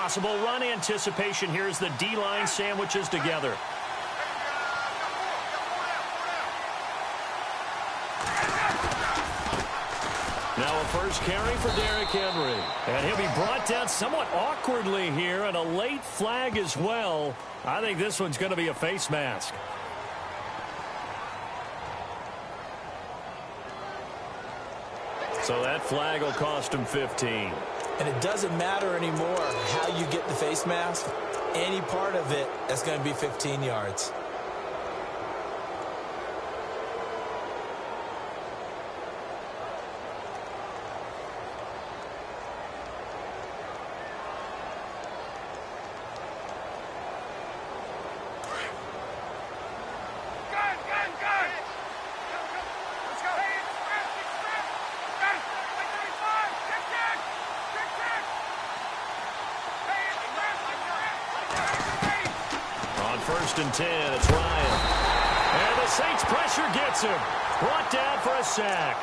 possible run anticipation here as the D-line sandwiches together. Now a first carry for Derrick Henry. And he'll be brought down somewhat awkwardly here, and a late flag as well. I think this one's going to be a face mask. So that flag will cost him 15. And it doesn't matter anymore how you get the face mask. Any part of it, that's going to be 15 yards. First and 10, it's Ryan. And the Saints pressure gets him. Brought down for a sack.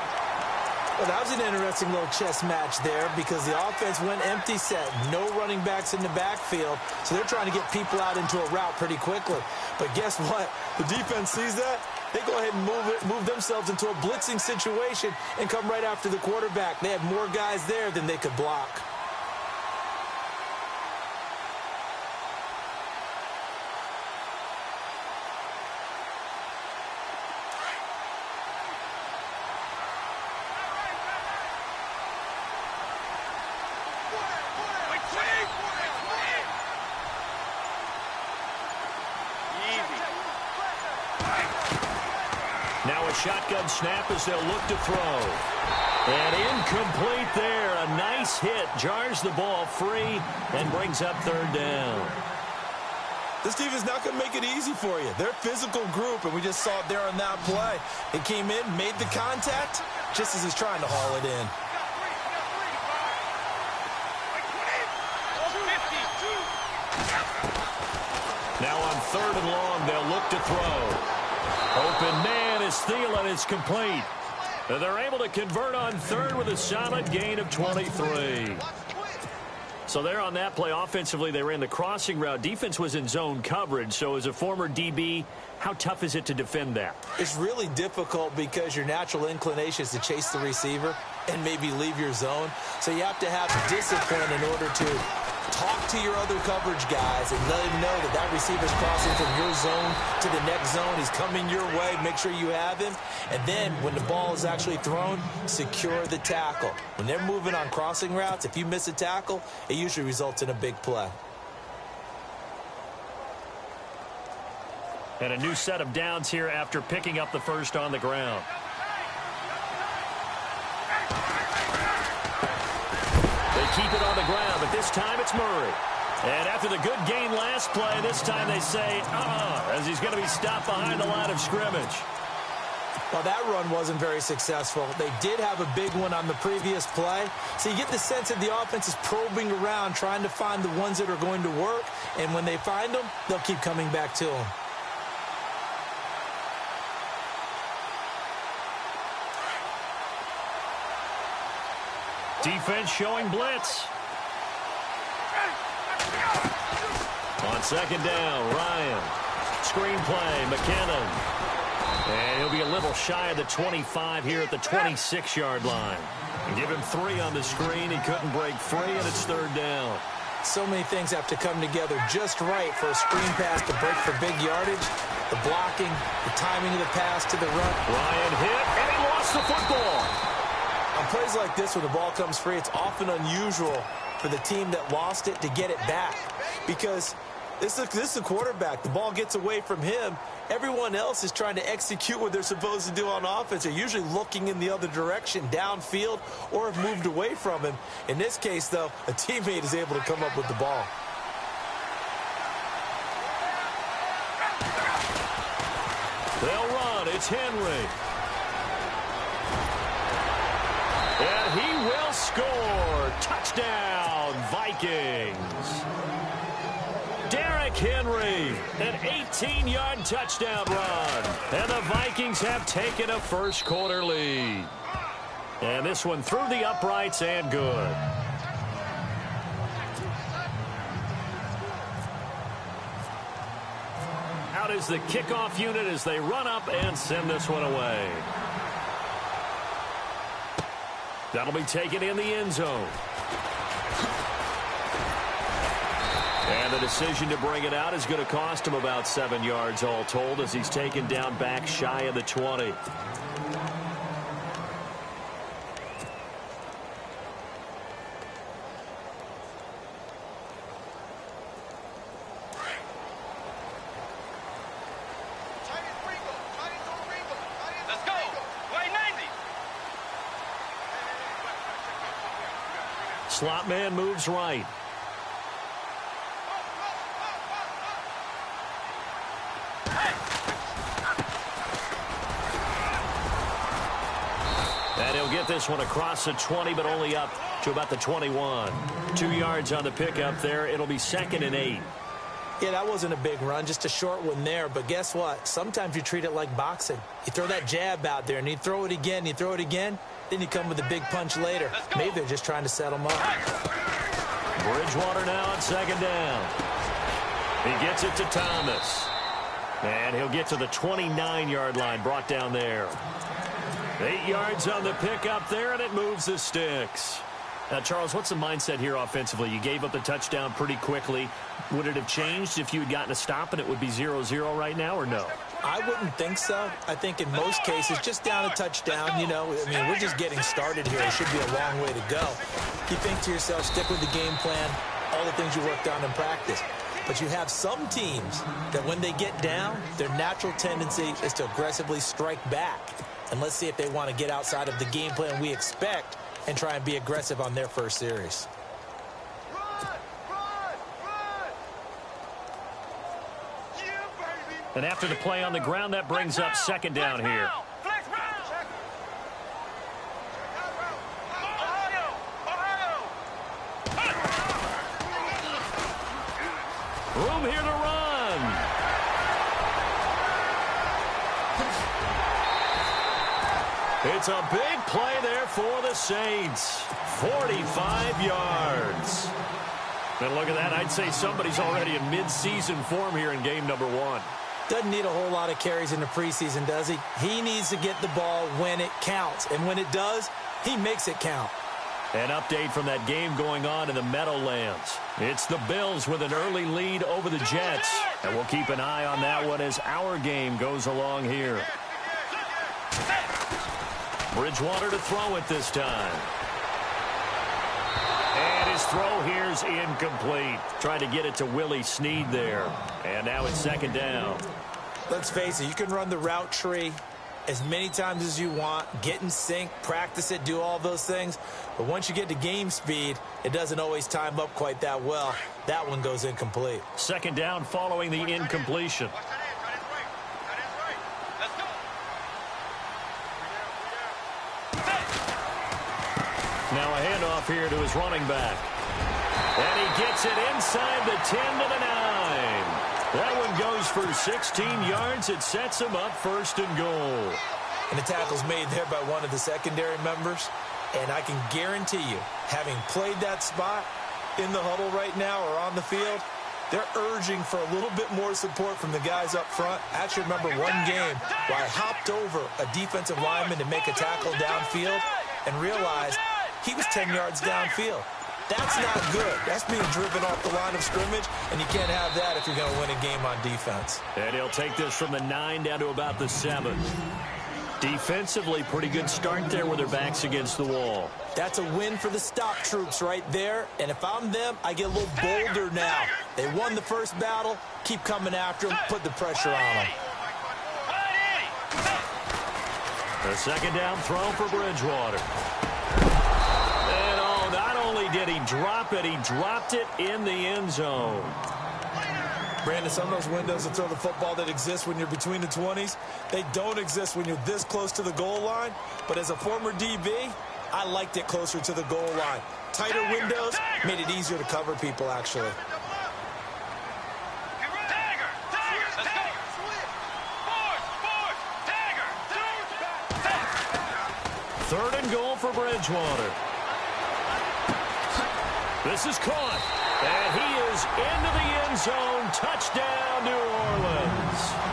Well, that was an interesting little chess match there because the offense went empty set. No running backs in the backfield, so they're trying to get people out into a route pretty quickly. But guess what? The defense sees that. They go ahead and move themselves into a blitzing situation and come right after the quarterback. They had more guys there than they could block. Now a shotgun snap as they'll look to throw. And incomplete there. A nice hit. Jars the ball free and brings up third down. This team is not going to make it easy for you. They're a physical group, and we just saw it there on that play. He came in, made the contact, just as he's trying to haul it in. Now on third and long, they'll look to throw. Open man is Thielen. It's complete. And they're able to convert on third with a solid gain of 23. So there on that play, offensively, they ran the crossing route. Defense was in zone coverage. So as a former DB, how tough is it to defend that? It's really difficult because your natural inclination is to chase the receiver and maybe leave your zone. So you have to have discipline in order to talk to your other coverage guys and let them know that that receiver's crossing from your zone to the next zone. He's coming your way. Make sure you have him. And then when the ball is actually thrown, secure the tackle. When they're moving on crossing routes, if you miss a tackle, it usually results in a big play. And a new set of downs here after picking up the first on the ground. Keep it on the ground, but this time it's Murray. And after the good gain last play, this time they say, as he's going to be stopped behind the line of scrimmage. Well, that run wasn't very successful. They did have a big one on the previous play. So you get the sense that the offense is probing around, trying to find the ones that are going to work. And when they find them, they'll keep coming back to them. Defense showing blitz. On second down, Ryan. Screen play, McKinnon. And he'll be a little shy of the 25 here at the 26-yard line. Give him 3 on the screen. He couldn't break free, and it's third down. So many things have to come together just right for a screen pass to break for big yardage. The blocking, the timing of the pass to the run. Ryan hit, and he lost the football. On plays like this, when the ball comes free, it's often unusual for the team that lost it to get it back. Because this is the quarterback. The ball gets away from him. Everyone else is trying to execute what they're supposed to do on offense. They're usually looking in the other direction, downfield, or have moved away from him. In this case, though, a teammate is able to come up with the ball. They'll run. It's Henry. And he will score. Touchdown, Vikings. Derrick Henry, an 18-yard touchdown run. And the Vikings have taken a first-quarter lead. And this one through the uprights and good. is the kickoff unit as they run up and send this one away. That'll be taken in the end zone. And the decision to bring it out is going to cost him about 7 yards all told as he's taken down back shy of the 20. Slot man moves right. And he'll get this one across the 20, but only up to about the 21. 2 yards on the pickup there. It'll be 2nd and 8. Yeah, that wasn't a big run, just a short one there. But guess what? Sometimes you treat it like boxing. You throw that jab out there, and you throw it again, you throw it again, then you come with a big punch later. Maybe they're just trying to set him up. Bridgewater now on 2nd down. He gets it to Thomas. And he'll get to the 29-yard line, brought down there. 8 yards on the pickup there, and it moves the sticks. Now, Charles, what's the mindset here offensively? You gave up the touchdown pretty quickly. Would it have changed if you had gotten a stop and it would be 0-0 right now, or no? I wouldn't think so. I think in most cases, just down a touchdown, you know, I mean, we're just getting started here. It should be a long way to go. You think to yourself, stick with the game plan, all the things you worked on in practice. But you have some teams that when they get down, their natural tendency is to aggressively strike back. And let's see if they want to get outside of the game plan we expect and try and be aggressive on their first series. And after the play on the ground, that brings up 2nd down here. Room here to run. It's a big play there for the Saints. 45 yards. And look at that. I'd say somebody's already in mid-season form here in game number 1. Doesn't need a whole lot of carries in the preseason, does he? He needs to get the ball when it counts. And when it does, he makes it count. An update from that game going on in the Meadowlands. It's the Bills with an early lead over the Jets. And we'll keep an eye on that one as our game goes along here. Bridgewater to throw it this time. And his throw here's incomplete. Trying to get it to Willie Snead there. And now it's 2nd down. Let's face it, you can run the route tree as many times as you want, get in sync, practice it, do all those things. But once you get to game speed, it doesn't always time up quite that well. That one goes incomplete. 2nd down following the incompletion. Now a handoff here to his running back. And he gets it inside the 10 to the 9. That one goes for 16 yards. It sets him up 1st and goal. And the tackle's made there by one of the secondary members. And I can guarantee you, having played that spot in the huddle right now or on the field, they're urging for a little bit more support from the guys up front. I actually remember one game where I hopped over a defensive lineman to make a tackle downfield and realized he was 10 yards downfield. That's not good. That's being driven off the line of scrimmage, and you can't have that if you're going to win a game on defense. And he'll take this from the 9 down to about the 7. Defensively, pretty good start there with their backs against the wall. That's a win for the stop troops right there, and if I'm them, I get a little bolder now. They won the first battle. Keep coming after them. Put the pressure on them. A 2nd down throw for Bridgewater. Not only did he drop it, he dropped it in the end zone. Brandon, some of those windows to throw the football that exist when you're between the 20s, they don't exist when you're this close to the goal line. But as a former DB, I liked it closer to the goal line. Tighter windows made it easier to cover people, actually. Third and goal for Bridgewater. This is caught, and he is into the end zone. Touchdown, New Orleans.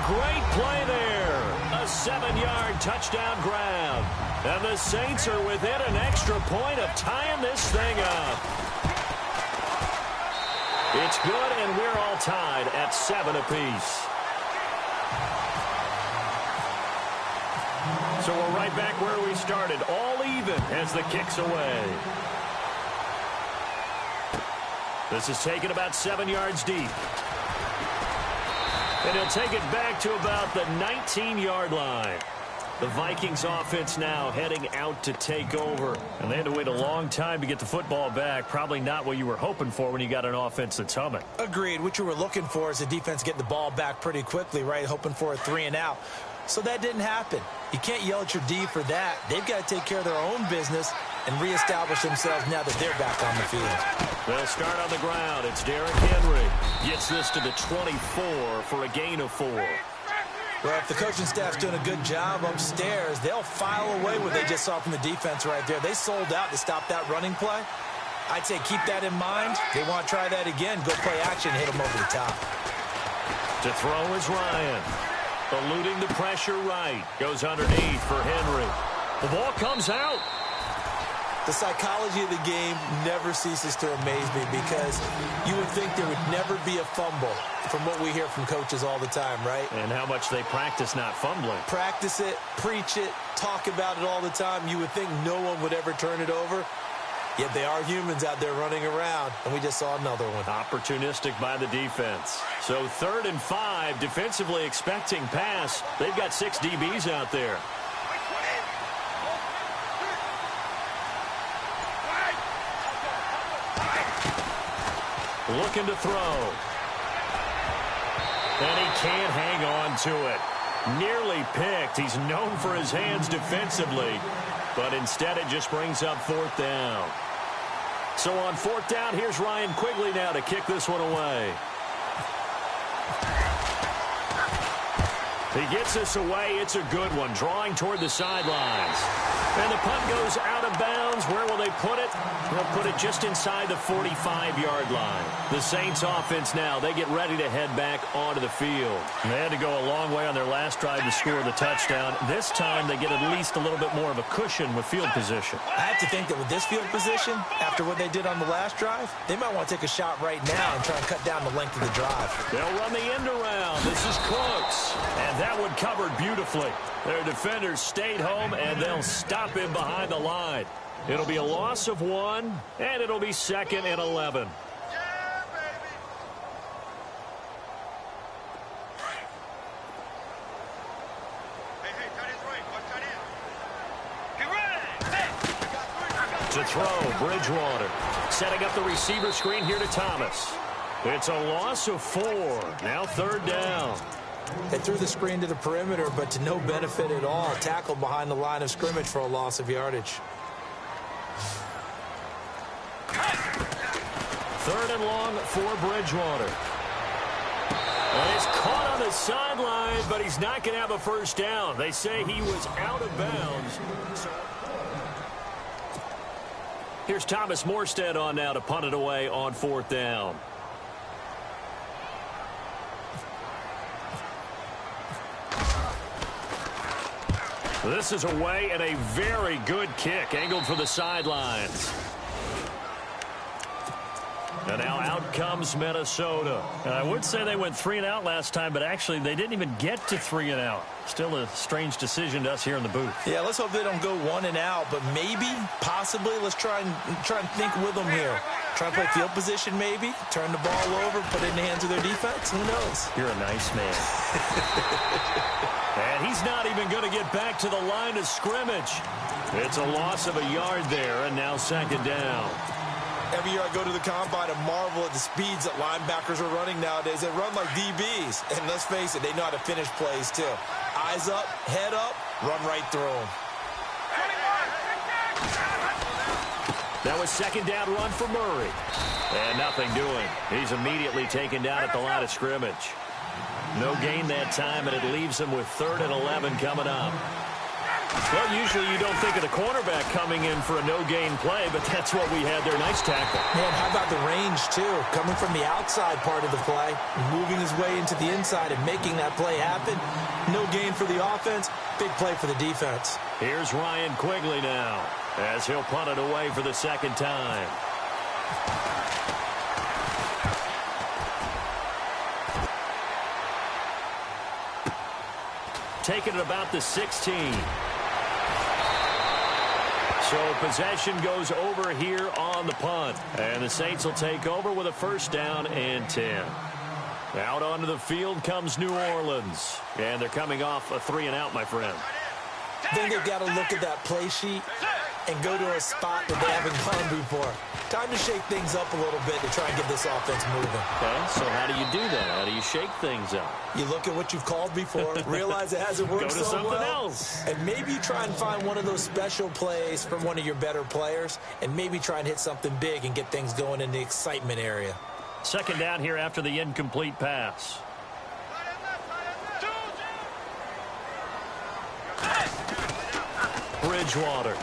great play there. A 7-yard touchdown grab. And the Saints are within an extra point of tying this thing up. It's good, and we're all tied at 7 apiece. So we're right back where we started, all even as the kick's away. This is taken about 7 yards deep. And he'll take it back to about the 19-yard line. The Vikings offense now heading out to take over. And they had to wait a long time to get the football back. Probably not what you were hoping for when you got an offense that's humming. Agreed. What you were looking for is the defense getting the ball back pretty quickly, right? Hoping for a 3-and-out. So that didn't happen. You can't yell at your D for that. They've got to take care of their own business and reestablish themselves now that they're back on the field. They'll start on the ground. It's Derrick Henry. Gets this to the 24 for a gain of 4. Well, if the coaching staff's doing a good job upstairs, they'll file away what they just saw from the defense right there. They sold out to stop that running play. I'd say keep that in mind. They want to try that again. Go play action, hit them over the top. To throw is Ryan. Eluding the pressure right. Goes underneath for Henry. The ball comes out. The psychology of the game never ceases to amaze me because you would think there would never be a fumble from what we hear from coaches all the time, right? And how much they practice not fumbling. Practice it, preach it, talk about it all the time. You would think no one would ever turn it over. Yet they are humans out there running around, and we just saw another one. Opportunistic by the defense. So 3rd and 5, defensively expecting pass. They've got 6 DBs out there. Looking to throw. And he can't hang on to it. Nearly picked. He's known for his hands defensively, but instead it just brings up 4th down. So on 4th down, here's Ryan Quigley now to kick this one away. He gets this away. It's a good one, drawing toward the sidelines. And the punt goes out of bounds. Where will they put it? They'll put it just inside the 45-yard line. The Saints offense now, they get ready to head back onto the field. And they had to go a long way on their last drive to score the touchdown. This time they get at least a little bit more of a cushion with field position. I have to think that with this field position, after what they did on the last drive, they might want to take a shot right now and try and cut down the length of the drive. They'll run the end around. This is Cooks. And that one covered beautifully. Their defenders stayed home, and they'll stop him behind the line. It'll be a loss of 1, and it'll be 2nd and 11. To throw, Bridgewater. Setting up the receiver screen here to Thomas. It's a loss of 4. Now 3rd down. They threw the screen to the perimeter, but to no benefit at all. Tackled behind the line of scrimmage for a loss of yardage. 3rd and long for Bridgewater. And he's caught on the sideline, but he's not going to have a 1st down. They say he was out of bounds. Here's Thomas Morstead on now to punt it away on 4th down. This is away and a very good kick, angled for the sidelines. And now out comes Minnesota. And I would say they went 3-and-out last time, but actually they didn't even get to 3-and-out. Still a strange decision to us here in the booth. Yeah, let's hope they don't go 1-and-out, but maybe, possibly, let's try and think with them here. Try and play field position maybe, turn the ball over, put it in the hands of their defense. Who knows? You're a nice man. And he's not even going to get back to the line of scrimmage. It's a loss of a yard there, and now 2nd down. Every year I go to the combine and marvel at the speeds that linebackers are running nowadays. They run like DBs. And let's face it, they know how to finish plays too. Eyes up, head up, run right through them. That was 2nd down run for Murray. And nothing doing. He's immediately taken down at the line of scrimmage. No gain that time, and it leaves him with 3rd and 11 coming up. Well, usually you don't think of the cornerback coming in for a no-gain play, but that's what we had there. Nice tackle. Man, how about the range, too? Coming from the outside part of the play, moving his way into the inside and making that play happen. No gain for the offense, big play for the defense. Here's Ryan Quigley now, as he'll punt it away for the second time. Taking it about the 16. So possession goes over here on the punt. And the Saints will take over with a first down and 10. Out onto the field comes New Orleans. And they're coming off a 3-and-out, my friend. Then they've got to look at that play sheet and go to a spot that they haven't gone before. Time to shake things up a little bit to try and get this offense moving. Okay, so how do you do that? How do you shake things up? You look at what you've called before, realize it hasn't worked so well. Go to something else. And maybe you try and find one of those special plays from one of your better players, and maybe try and hit something big and get things going in the excitement area. Second down here after the incomplete pass. Bridgewater.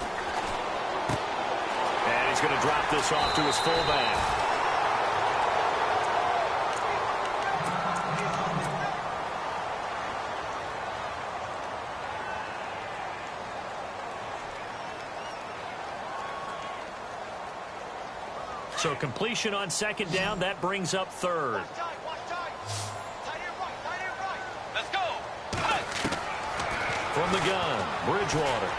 And he's going to drop this off to his fullback. So completion on second down, that brings up third. Let's go. From the gun, Bridgewater.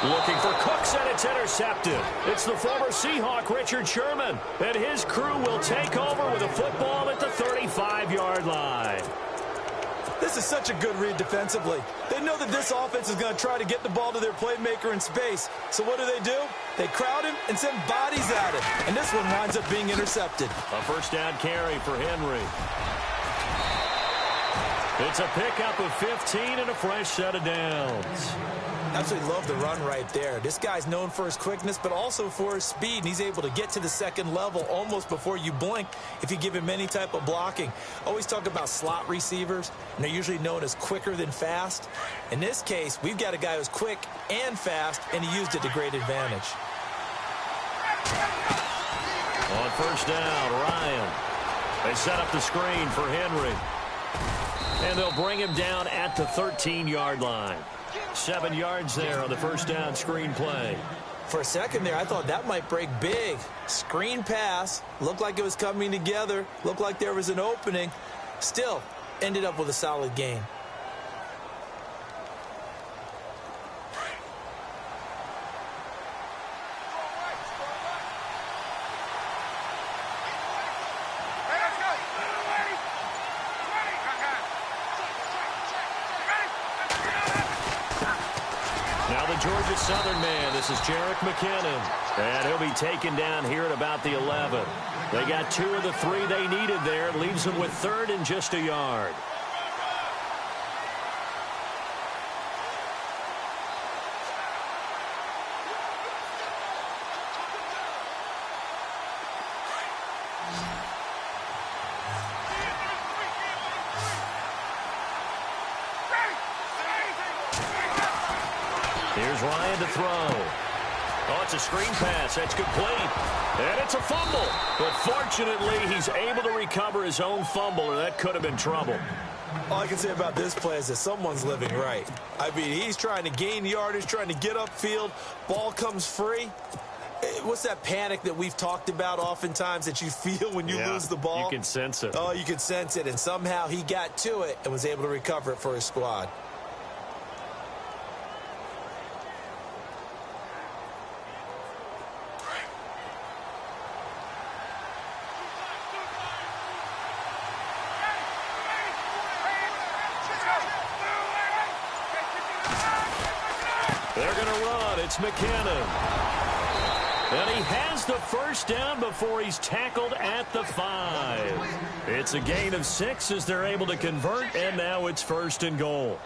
Looking for Cooks, and it's intercepted. It's the former Seahawk, Richard Sherman, and his crew will take over with a football at the 35-yard line. This is such a good read defensively. They know that this offense is going to try to get the ball to their playmaker in space. So what do? They crowd him and send bodies at him. And this one winds up being intercepted. A first down carry for Henry. It's a pickup of 15 and a fresh set of downs. Absolutely love the run right there. This guy's known for his quickness, but also for his speed. And he's able to get to the second level almost before you blink if you give him any type of blocking. Always talk about slot receivers, and they're usually known as quicker than fast. In this case, we've got a guy who's quick and fast, and he used it to great advantage. On first down, Ryan. They set up the screen for Henry. And they'll bring him down at the 13-yard line. 7 yards there on the first down screen play. For a second there, I thought that might break big. Screen pass. Looked like it was coming together. Looked like there was an opening. Still, ended up with a solid gain. Georgia Southern man, this is Jerick McKinnon. And he'll be taken down here at about the 11. They got 2 of the 3 they needed there. Leaves them with third and just a yard. Here's Ryan to throw. Oh, it's a screen pass. That's complete. And it's a fumble. But fortunately, he's able to recover his own fumble, or that could have been trouble. All I can say about this play is that someone's living right. I mean, he's trying to gain yardage, trying to get upfield. Ball comes free. What's that panic that we've talked about oftentimes that you feel when you lose the ball? You can sense it. Oh, you can sense it. And somehow he got to it and was able to recover it for his squad. They're going to run. It's McKinnon. And he has the first down before he's tackled at the 5. It's a gain of 6 as they're able to convert, and now it's first and goal.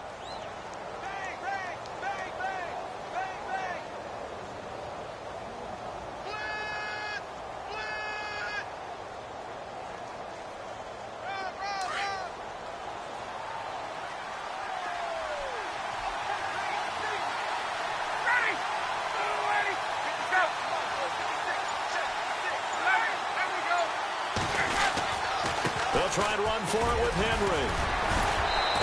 try and run for it with Henry.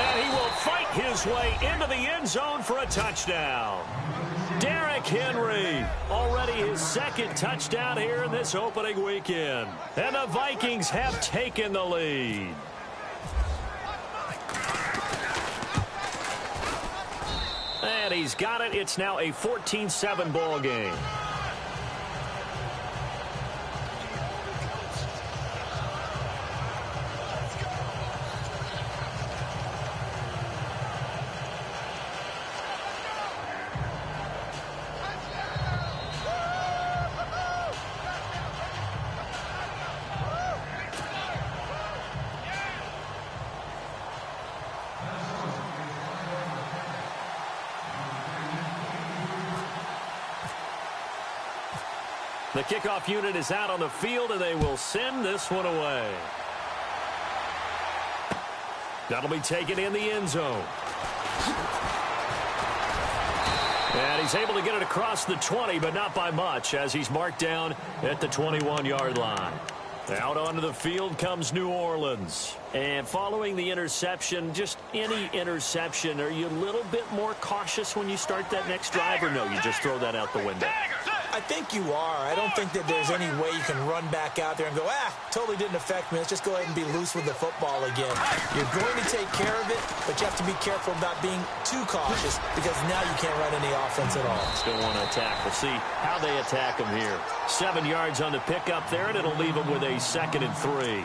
And he will fight his way into the end zone for a touchdown. Derrick Henry, already his second touchdown here in this opening weekend. And the Vikings have taken the lead. And he's got it. It's now a 14-7 ball game. The kickoff unit is out on the field, and they will send this one away. That'll be taken in the end zone. And he's able to get it across the 20, but not by much, as he's marked down at the 21-yard line. Out onto the field comes New Orleans. And following the interception, just any interception, are you a little bit more cautious when you start that next drive, or no, you just throw that out the window? I think you are. I don't think that there's any way you can run back out there and go, totally didn't affect me. Let's just go ahead and be loose with the football again. You're going to take care of it, but you have to be careful about being too cautious because now you can't run any offense at all. Still want to attack. We'll see how they attack him here. 7 yards on the pickup there, and it'll leave him with a 2nd and 3.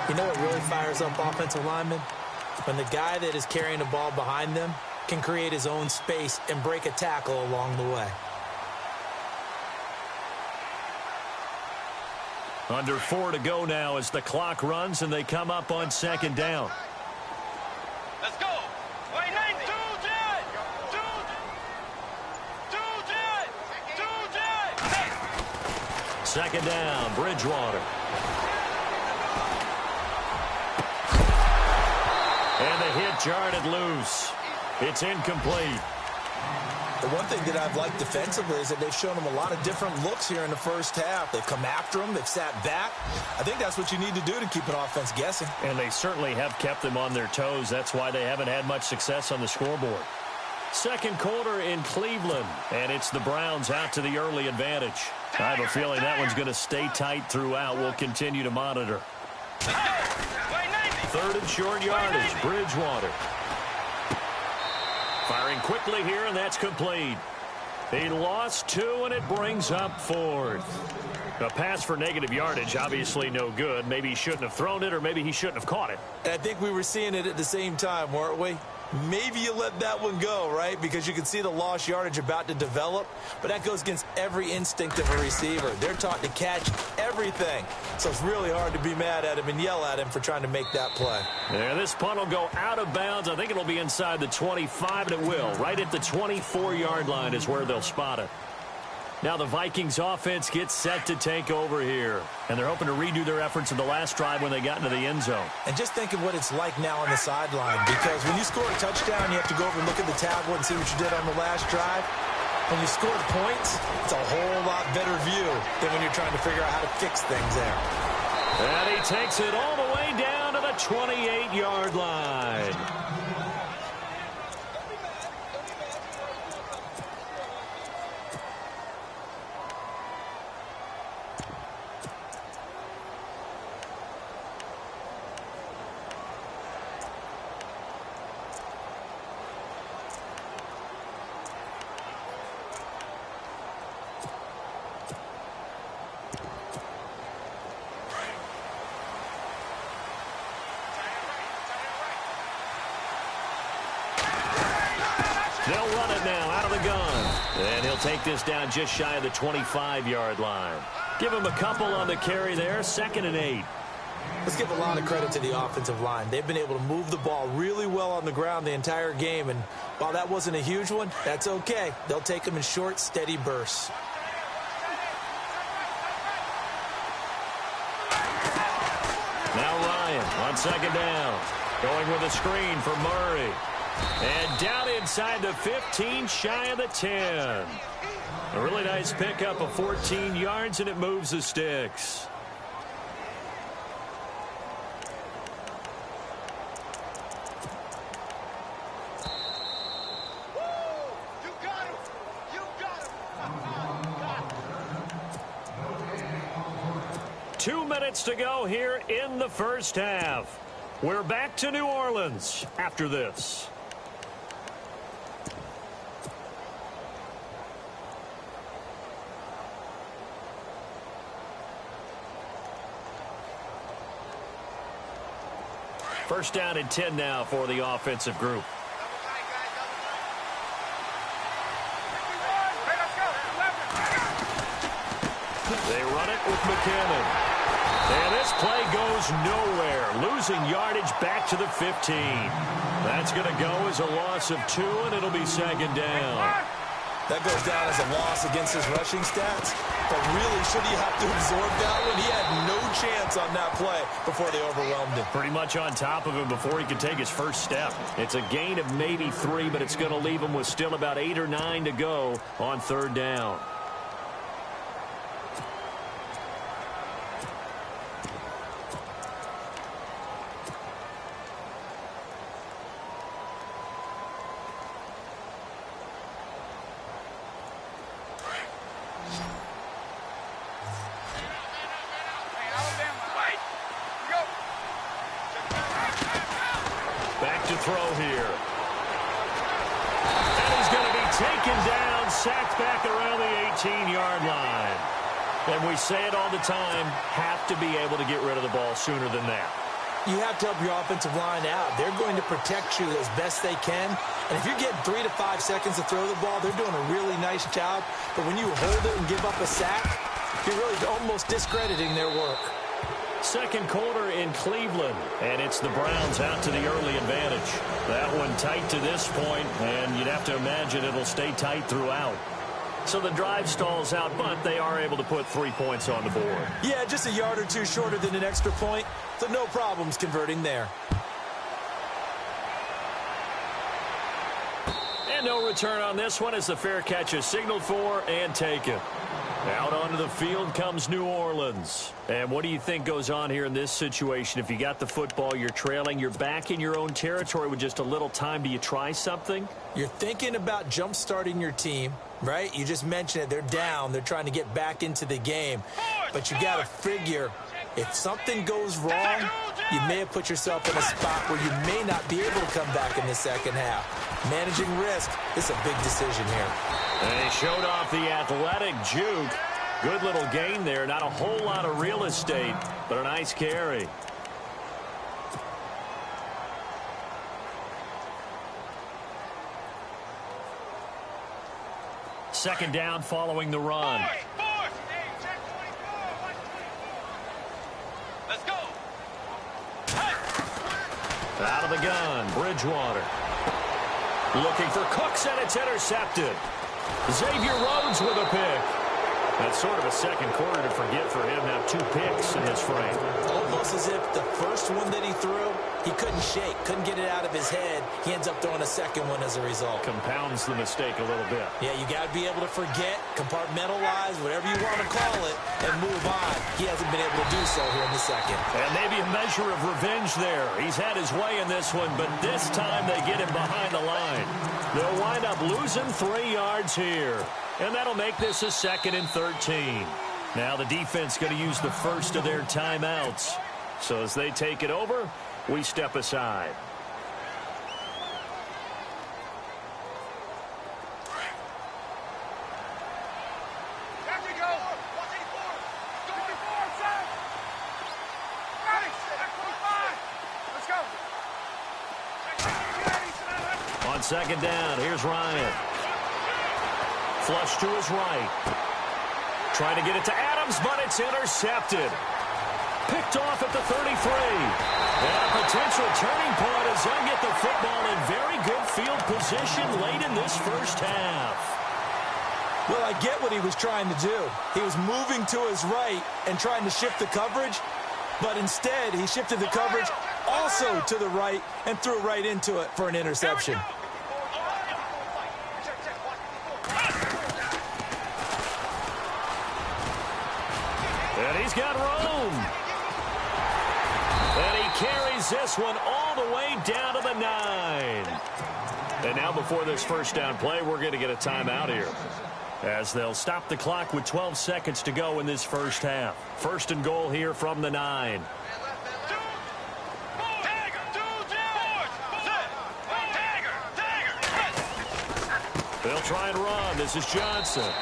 You know what really fires up offensive linemen? When the guy that is carrying the ball behind them can create his own space and break a tackle along the way. Under 4 to go now as the clock runs and they come up on 2nd down. Let's go. Wait, 9, 2nd down, Bridgewater. And the hit jarred it loose. It's incomplete. The one thing that I've liked defensively is that they've shown them a lot of different looks here in the first half. They've come after them. They've sat back. I think that's what you need to do to keep an offense guessing. And they certainly have kept them on their toes. That's why they haven't had much success on the scoreboard. 2nd quarter in Cleveland, and it's the Browns out to the early advantage. I have a feeling that one's going to stay tight throughout. We'll continue to monitor. 3rd and short yardage, Bridgewater. Firing quickly here, and that's complete. He lost 2, and it brings up 4th. A pass for negative yardage, obviously no good. Maybe he shouldn't have thrown it, or maybe he shouldn't have caught it. And I think we were seeing it at the same time, weren't we? Maybe you let that one go, right? Because you can see the lost yardage about to develop. But that goes against every instinct of a receiver. They're taught to catch everything. So it's really hard to be mad at him and yell at him for trying to make that play. Yeah, this punt will go out of bounds. I think it'll be inside the 25, and it will. Right at the 24-yard line is where they'll spot it. Now the Vikings offense gets set to take over here. And they're hoping to redo their efforts in the last drive when they got into the end zone. And just think of what it's like now on the sideline. Because when you score a touchdown, you have to go over and look at the tablet and see what you did on the last drive. When you score points, it's a whole lot better view than when you're trying to figure out how to fix things there. And he takes it all the way down to the 28-yard line. They'll run it now out of the gun. And he'll take this down just shy of the 25-yard line. Give him a couple on the carry there. 2nd and 8. Let's give a lot of credit to the offensive line. They've been able to move the ball really well on the ground the entire game. And while that wasn't a huge one, that's okay. They'll take them in short, steady bursts. Now Ryan on 2nd down. Going with a screen for Murray. And down inside the 15, shy of the 10. A really nice pickup of 14 yards, and it moves the sticks. minutes to go here in the first half. We're back to New Orleans after this. First down and 10 now for the offensive group. They run it with McKinnon. And this play goes nowhere. Losing yardage back to the 15. That's going to go as a loss of 2, and it'll be second down. That goes down as a loss against his rushing stats. But really, should he have to absorb that one? He had no chance on that play before they overwhelmed him. Pretty much on top of him before he could take his first step. It's a gain of maybe 3, but it's going to leave him with still about 8 or 9 to go on third down. Back to throw here. And he's going to be taken down, sacked back around the 18-yard line. And we say it all the time, have to be able to get rid of the ball sooner than that. You have to help your offensive line out. They're going to protect you as best they can. And if you're getting 3 to 5 seconds to throw the ball, they're doing a really nice job. But when you hold it and give up a sack, you're really almost discrediting their work. Second quarter in Cleveland, and it's the Browns out to the early advantage. That one tight to this point, and you'd have to imagine it'll stay tight throughout. So the drive stalls out, but they are able to put 3 points on the board. Yeah, just a yard or two shorter than an extra point, so no problems converting there. And no return on this one as the fair catch is signaled for and taken. Out onto the field comes New Orleans. And what do you think goes on here in this situation? If you got the football, you're trailing, you're back in your own territory with just a little time. Do you try something? You're thinking about jump-starting your team, right? You just mentioned it. They're down. They're trying to get back into the game. But you got to figure if something goes wrong, you may have put yourself in a spot where you may not be able to come back in the second half. Managing risk is a big decision here. And he showed off the athletic juke. Good little gain there. Not a whole lot of real estate, but a nice carry. Second down following the run. Let's go. Out of the gun, Bridgewater. Looking for Cooks, and it's intercepted. Xavier Rhodes with a pick. That's sort of a second quarter to forget for him. Now 2 picks in this frame. Almost as if the first one that he threw, he couldn't shake, couldn't get it out of his head. He ends up throwing a second one as a result. Compounds the mistake a little bit. Yeah, you got to be able to forget, compartmentalize, whatever you want to call it, and move on. He hasn't been able to do so here in the second. And maybe a measure of revenge there. He's had his way in this one, but this time they get him behind the line. They'll wind up losing 3 yards here. And that'll make this a 2nd and 13. Now the defense going to use the first of their timeouts. So as they take it over, we step aside. On second down, here's Ryan. Flush to his right. Trying to get it to Adams, but it's intercepted. Picked off at the 33. And a potential turning point as they get the football in very good field position late in this first half. Well, I get what he was trying to do. He was moving to his right and trying to shift the coverage, but instead he shifted the coverage also to the right and threw right into it for an interception. And he's got room. And he carries this one all the way down to the 9. And now before this first down play, we're going to get a timeout here. as they'll stop the clock with 12 seconds to go in this first half. First and goal here from the 9. They'll try and run. This is Johnson.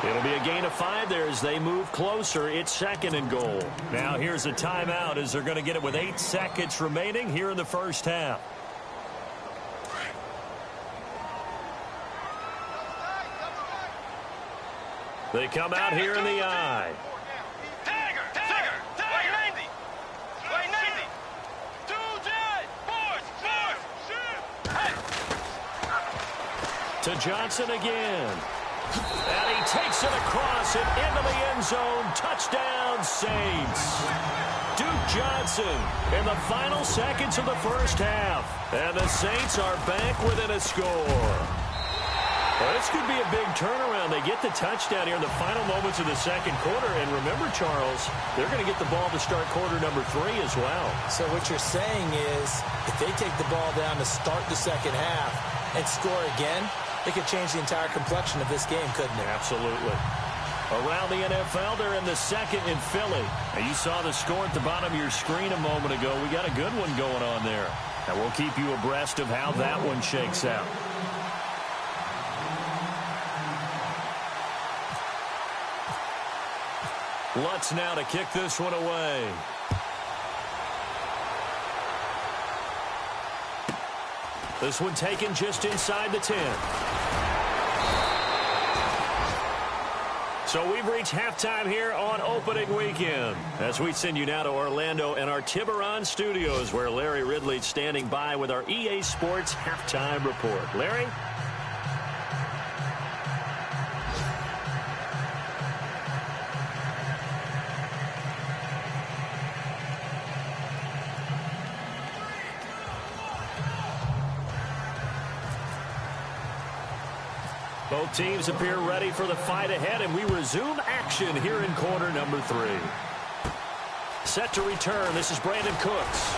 It'll be a gain of 5 there as they move closer. It's second and goal. Now here's a timeout as they're going to get it with 8 seconds remaining here in the first half. They come out here in the I. To Johnson again. And he takes it across and into the end zone. Touchdown, Saints. Duke Johnson in the final seconds of the first half. And the Saints are back within a score. Well, this could be a big turnaround. They get the touchdown here in the final moments of the second quarter. And remember, Charles, they're going to get the ball to start quarter number 3 as well. So what you're saying is if they take the ball down to start the second half and score again, it could change the entire complexion of this game, couldn't it? Absolutely. Around the NFL, they're in the second in Philly. Now, you saw the score at the bottom of your screen a moment ago. We got a good one going on there. And we'll keep you abreast of how that one shakes out. Lutz now to kick this one away. This one taken just inside the 10. So we've reached halftime here on opening weekend as we send you now to Orlando and our Tiburon studios where Larry Ridley's standing by with our EA Sports halftime report. Larry? Both teams appear ready for the fight ahead, and we resume action here in quarter number 3. Set to return. This is Brandon Cooks.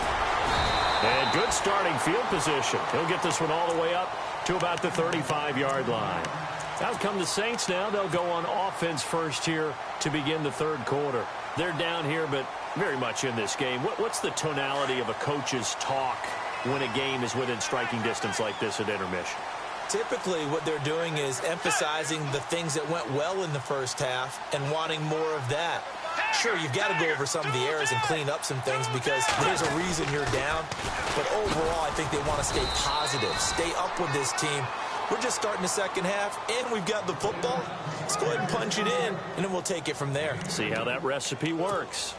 And good starting field position. He'll get this one all the way up to about the 35-yard line. Out come the Saints now. They'll go on offense first here to begin the third quarter. They're down here, but very much in this game. What's the tonality of a coach's talk when a game is within striking distance like this at intermission? Typically, what they're doing is emphasizing the things that went well in the first half and wanting more of that. Sure, you've got to go over some of the errors and clean up some things because there's a reason you're down. But overall, I think they want to stay positive, stay up with this team. We're just starting the second half, and we've got the football. Let's go ahead and punch it in, and then we'll take it from there. See how that recipe works.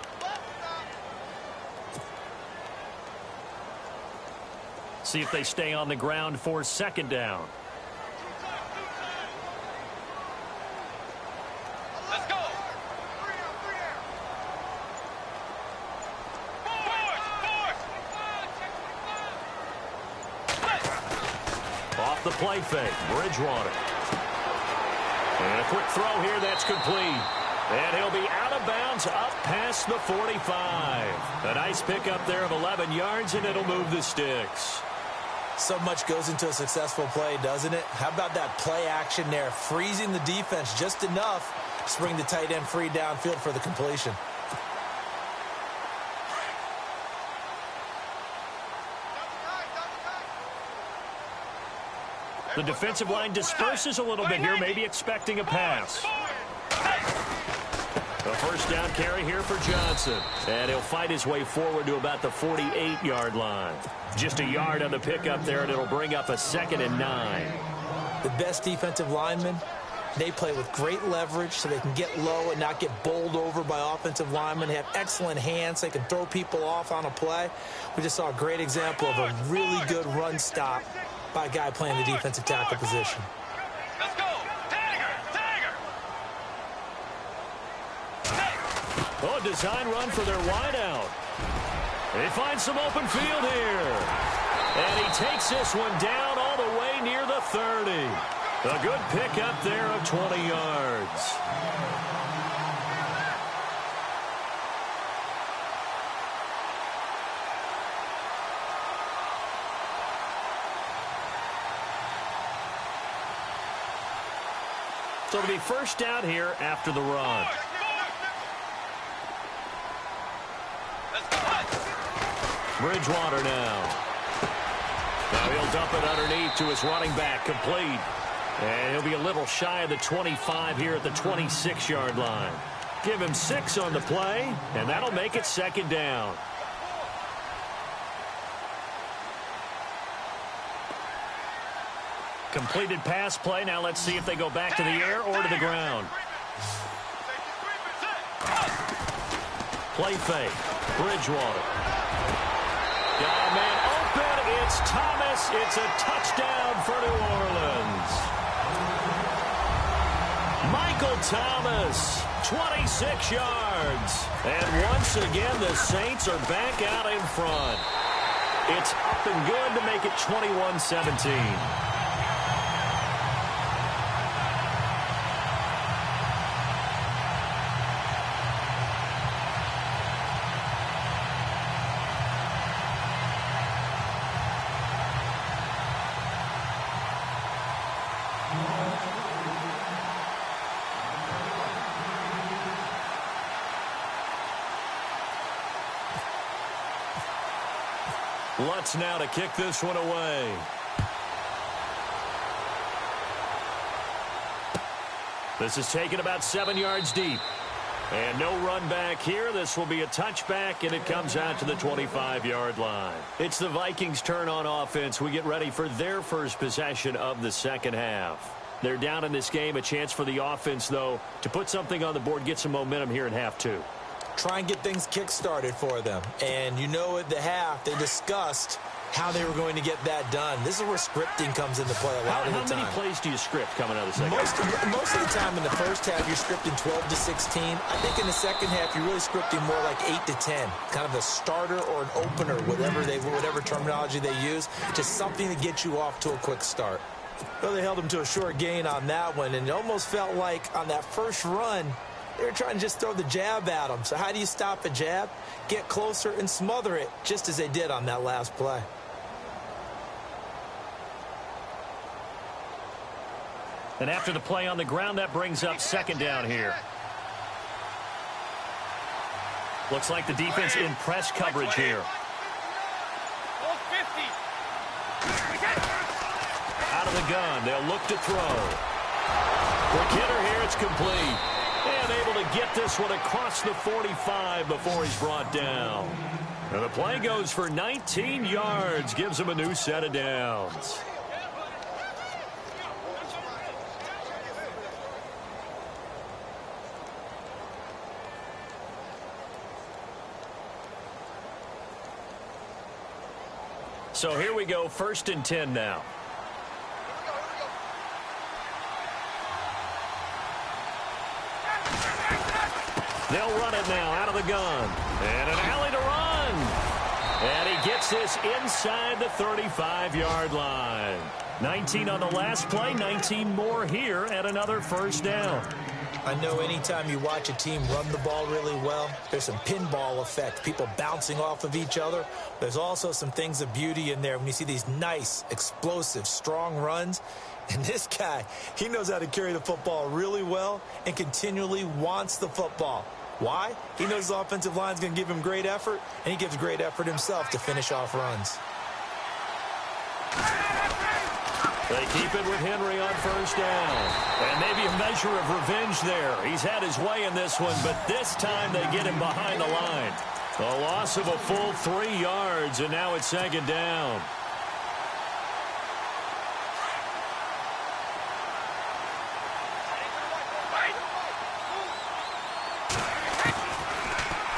See if they stay on the ground for second down. Let's go. Off the play fake, Bridgewater. And a quick throw here, that's complete. And he'll be out of bounds up past the 45. A nice pickup there of 11 yards, and it'll move the sticks. So much goes into a successful play, doesn't it? How about that play action there, freezing the defense just enough to bring the tight end free downfield for the completion. The defensive line disperses a little bit here, maybe expecting a pass. A first down carry here for Johnson. And he'll fight his way forward to about the 48-yard line. Just a yard on the pickup there, and it'll bring up a 2nd and 9. The best defensive linemen, they play with great leverage so they can get low and not get bowled over by offensive linemen. They have excellent hands. They can throw people off on a play. We just saw a great example of a really good run stop by a guy playing the defensive tackle position. Let's go. Oh, design run for their wideout. They find some open field here. And he takes this one down all the way near the 30. A good pickup there of 20 yards. So it'll be first down here after the run. Bridgewater now. Now he'll dump it underneath to his running back, complete. And he'll be a little shy of the 25 here at the 26-yard line. Give him 6 on the play, and that'll make it second down. Completed pass play. Now let's see if they go back to the air or to the ground. Play fake. Bridgewater. Got a man open. It's Thomas. It's a touchdown for New Orleans. Michael Thomas, 26 yards. And once again, the Saints are back out in front. It's up and good to make it 21-17. Lutz now to kick this one away. This is taken about 7 yards deep. And no run back here. This will be a touchback, and it comes out to the 25-yard line. It's the Vikings' turn on offense. We get ready for their first possession of the second half. They're down in this game. A chance for the offense, though, to put something on the board, get some momentum here in half two. Try and get things kick-started for them. And you know at the half, they discussed how they were going to get that done. This is where scripting comes into play a lot of the time. How many plays do you script coming out of the second half? Most of the time in the first half, you're scripting 12 to 16. I think in the second half, you're really scripting more like 8 to 10. Kind of a starter or an opener, whatever terminology they use, just something to get you off to a quick start. Well, they held them to a short gain on that one, and it almost felt like on that first run, they were trying to just throw the jab at them. So how do you stop a jab? Get closer and smother it, just as they did on that last play. And after the play on the ground, that brings up second down here. Looks like the defense in press coverage here. Out of the gun, they'll look to throw. Quick hitter here, it's complete. And able to get this one across the 45 before he's brought down. And the play goes for 19 yards, gives him a new set of downs. So here we go, 1st and 10 now. They'll run it now out of the gun. And an alley to run. And he gets this inside the 35-yard line. 19 on the last play, 19 more here at another first down. I know anytime you watch a team run the ball really well, there's some pinball effect, people bouncing off of each other. There's also some things of beauty in there when you see these nice, explosive, strong runs. And this guy, he knows how to carry the football really well and continually wants the football. Why? He knows the offensive line is going to give him great effort, and he gives great effort himself to finish off runs. They keep it with Henry on first down. And maybe a measure of revenge there. He's had his way in this one, but this time they get him behind the line. A loss of a full 3 yards, and now it's second down.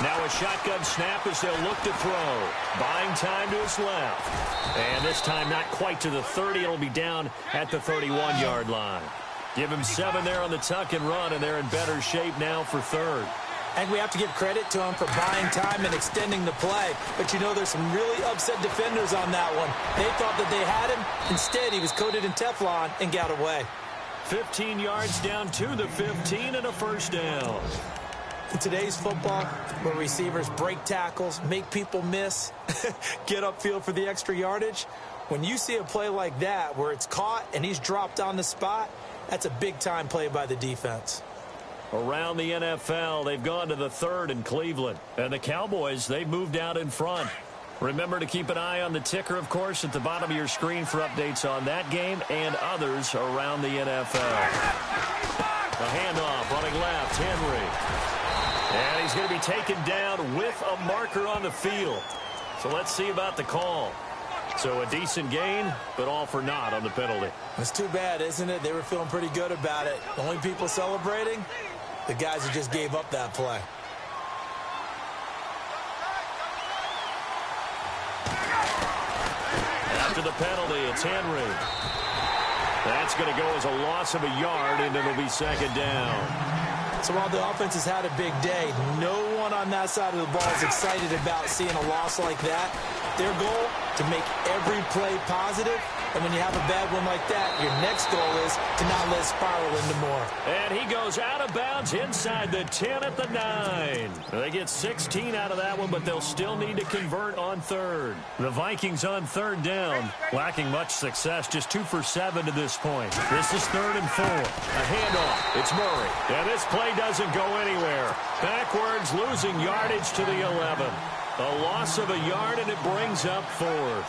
Now a shotgun snap as they'll look to throw. Buying time to his left. And this time not quite to the 30. It'll be down at the 31-yard line. Give him 7 there on the tuck and run, and they're in better shape now for third. And we have to give credit to him for buying time and extending the play. But, you know, there's some really upset defenders on that one. They thought that they had him. Instead, he was coated in Teflon and got away. 15 yards down to the 15 and a first down. In today's football, where receivers break tackles, make people miss, get upfield for the extra yardage, when you see a play like that where it's caught and he's dropped on the spot, That's a big-time play by the defense. Around the NFL, they've gone to the third in Cleveland. And the Cowboys, they've moved out in front. Remember to keep an eye on the ticker, of course, at the bottom of your screen for updates on that game and others around the NFL. A handoff, running left, Henry. And he's going to be taken down with a marker on the field. So let's see about the call. So a decent gain, but all for naught on the penalty. It's too bad, isn't it? They were feeling pretty good about it. The only people celebrating, the guys who just gave up that play. After the penalty, it's Henry. That's going to go as a loss of a yard, and it'll be second down. So while the offense has had a big day, no one on that side of the ball is excited about seeing a loss like that. Their goal, to make every play positive. And when you have a bad one like that, your next goal is to not let it spiral into more. And he goes out of bounds inside the 10 at the 9. They get 16 out of that one, but they'll still need to convert on third. The Vikings on third down, lacking much success, just 2 for 7 to this point. This is 3rd and 4. A handoff. It's Murray. And this play doesn't go anywhere. Backwards, losing yardage to the 11. A loss of a yard, and it brings up 4th.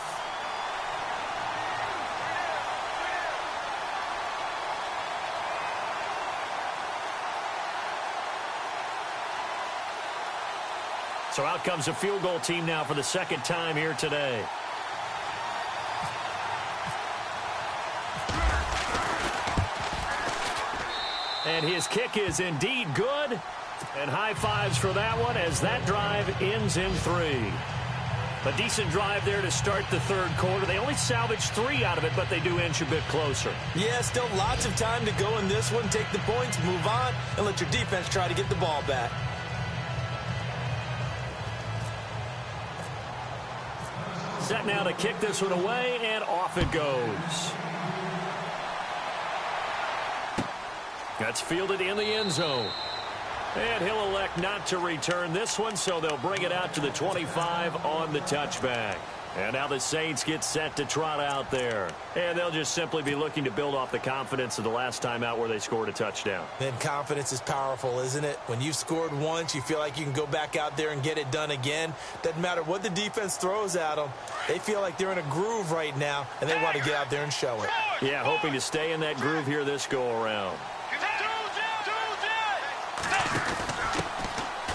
So out comes a field goal team now for the second time here today. And his kick is indeed good. And high fives for that one as that drive ends in 3. A decent drive there to start the third quarter. They only salvaged 3 out of it, but they do inch a bit closer. Yeah, still lots of time to go in this one. Take the points, move on, and let your defense try to get the ball back. Set now to kick this one away, and off it goes. That's fielded in the end zone. And he'll elect not to return this one, so they'll bring it out to the 25 on the touchback. And now the Saints get set to trot out there. And they'll just simply be looking to build off the confidence of the last time out where they scored a touchdown. Then confidence is powerful, isn't it? When you've scored once, you feel like you can go back out there and get it done again. Doesn't matter what the defense throws at them. They feel like they're in a groove right now, and they want to get out there and show it. Yeah, hoping to stay in that groove here this go-around.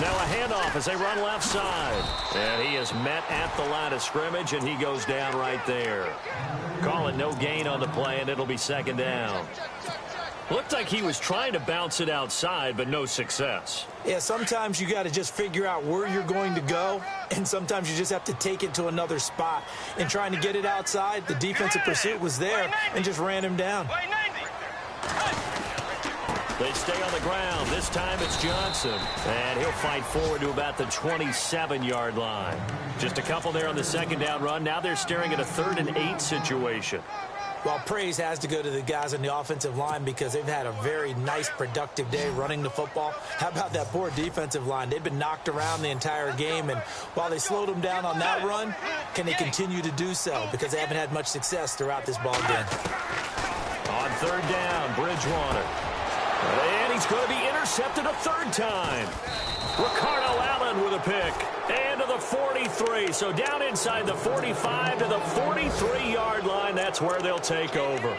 Now a handoff as they run left side. And he is met at the line of scrimmage, and he goes down right there. Call it no gain on the play, and it'll be second down. Looked like he was trying to bounce it outside, but no success. Yeah, sometimes you got to just figure out where you're going to go, and sometimes you just have to take it to another spot. And trying to get it outside, the defensive pursuit was there and just ran him down. They stay on the ground. This time it's Johnson. And he'll fight forward to about the 27-yard line. Just a couple there on the second down run. Now they're staring at a 3rd and 8 situation. Well, praise has to go to the guys on the offensive line because they've had a very nice, productive day running the football. How about that poor defensive line? They've been knocked around the entire game, and while they slowed them down on that run, can they continue to do so? Because they haven't had much success throughout this ball game. On third down, Bridgewater. And he's going to be intercepted a 3rd time. Ricardo Allen with a pick. And to the 43. So down inside the 45 to the 43-yard line. That's where they'll take over.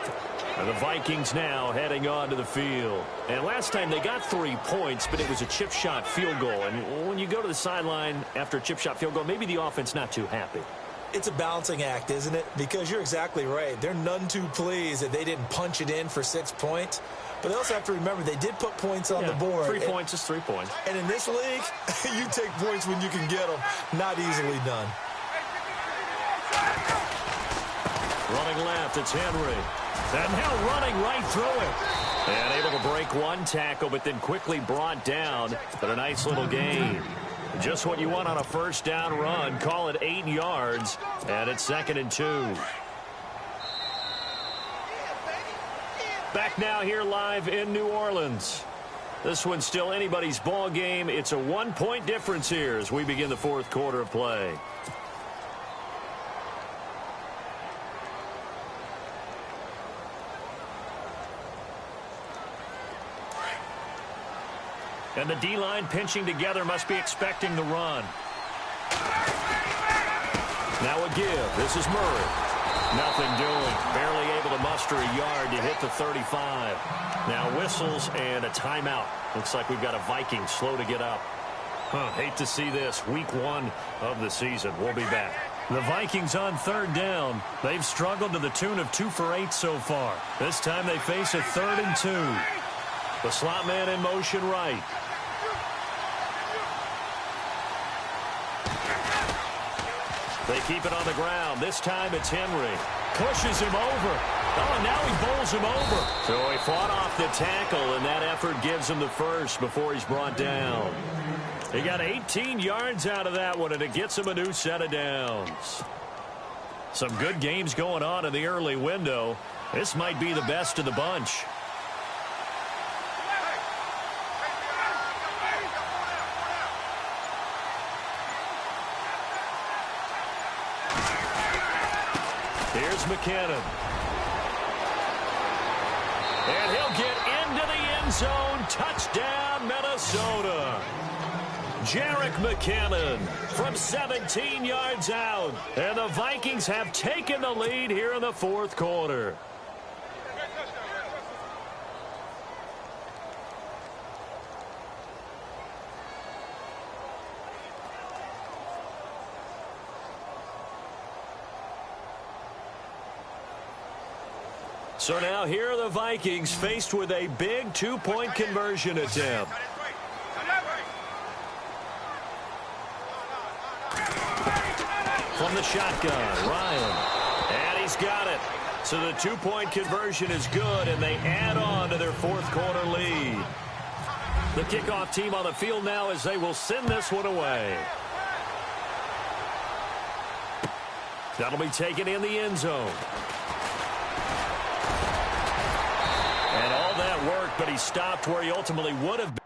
And the Vikings now heading on to the field. And last time they got 3 points, but it was a chip shot field goal. And when you go to the sideline after a chip shot field goal, maybe the offense not too happy. It's a balancing act, isn't it? Because you're exactly right. They're none too pleased that they didn't punch it in for 6 points. But they also have to remember they did put points on the board. 3 points is 3 points. And in this league, you take points when you can get them. Not easily done. Running left, it's Henry. And now running right through it. And able to break one tackle, but then quickly brought down. But a nice little gain. Just what you want on a first down run. Call it 8 yards. And it's 2nd and 2. Back now here live in New Orleans. This one's still anybody's ball game. It's a 1-point difference here as we begin the 4th quarter of play. And the D-line pinching together must be expecting the run. Now a give. This is Murray. Nothing doing. Barely able to muster a yard to hit the 35. Now whistles and a timeout. Looks like we've got a Viking slow to get up. Hate to see this. Week 1 of the season. We'll be back. The Vikings on third down. They've struggled to the tune of 2 for 8 so far. This time they face a 3rd and 2. The slot man in motion right. They keep it on the ground. This time it's Henry. Pushes him over. Oh, and now he bowls him over. So he fought off the tackle, and that effort gives him the first before he's brought down. He got 18 yards out of that one, and it gets him a new set of downs. Some good games going on in the early window. This might be the best of the bunch. Here's McKinnon. And he'll get into the end zone. Touchdown, Minnesota. Jerick McKinnon from 17 yards out. And the Vikings have taken the lead here in the 4th quarter. So now here are the Vikings faced with a big 2-point conversion attempt. From the shotgun, Ryan. And he's got it. So the 2-point conversion is good, and they add on to their 4th quarter lead. The kickoff team on the field now as they will send this one away. That'll be taken in the end zone. And all that worked, but he stopped where he ultimately would have been.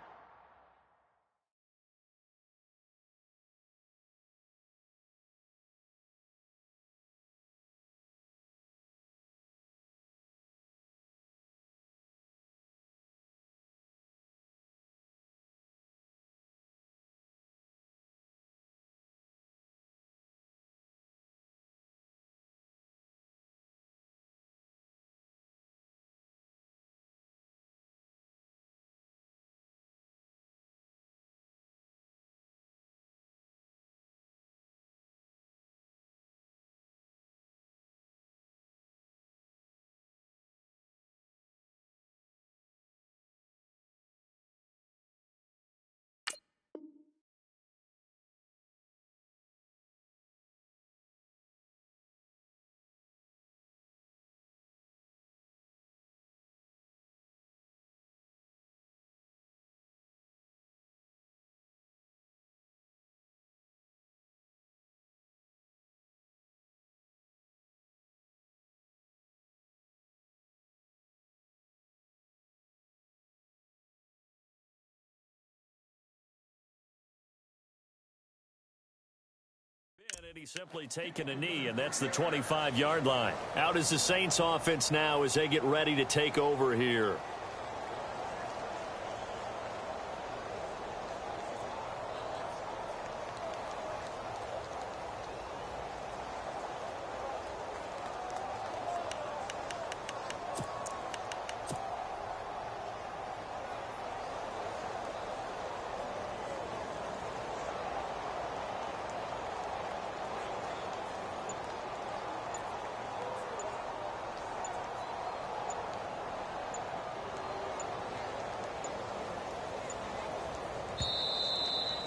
And he's simply taken a knee, and that's the 25-yard line. Out is the Saints offense now as they get ready to take over here.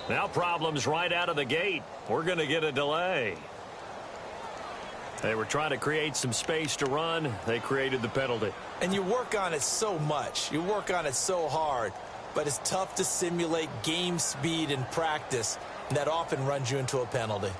Now problems right out of the gate. We're going to get a delay. They were trying to create some space to run. They created the penalty. And you work on it so much. You work on it so hard. But it's tough to simulate game speed in practice. And that often runs you into a penalty.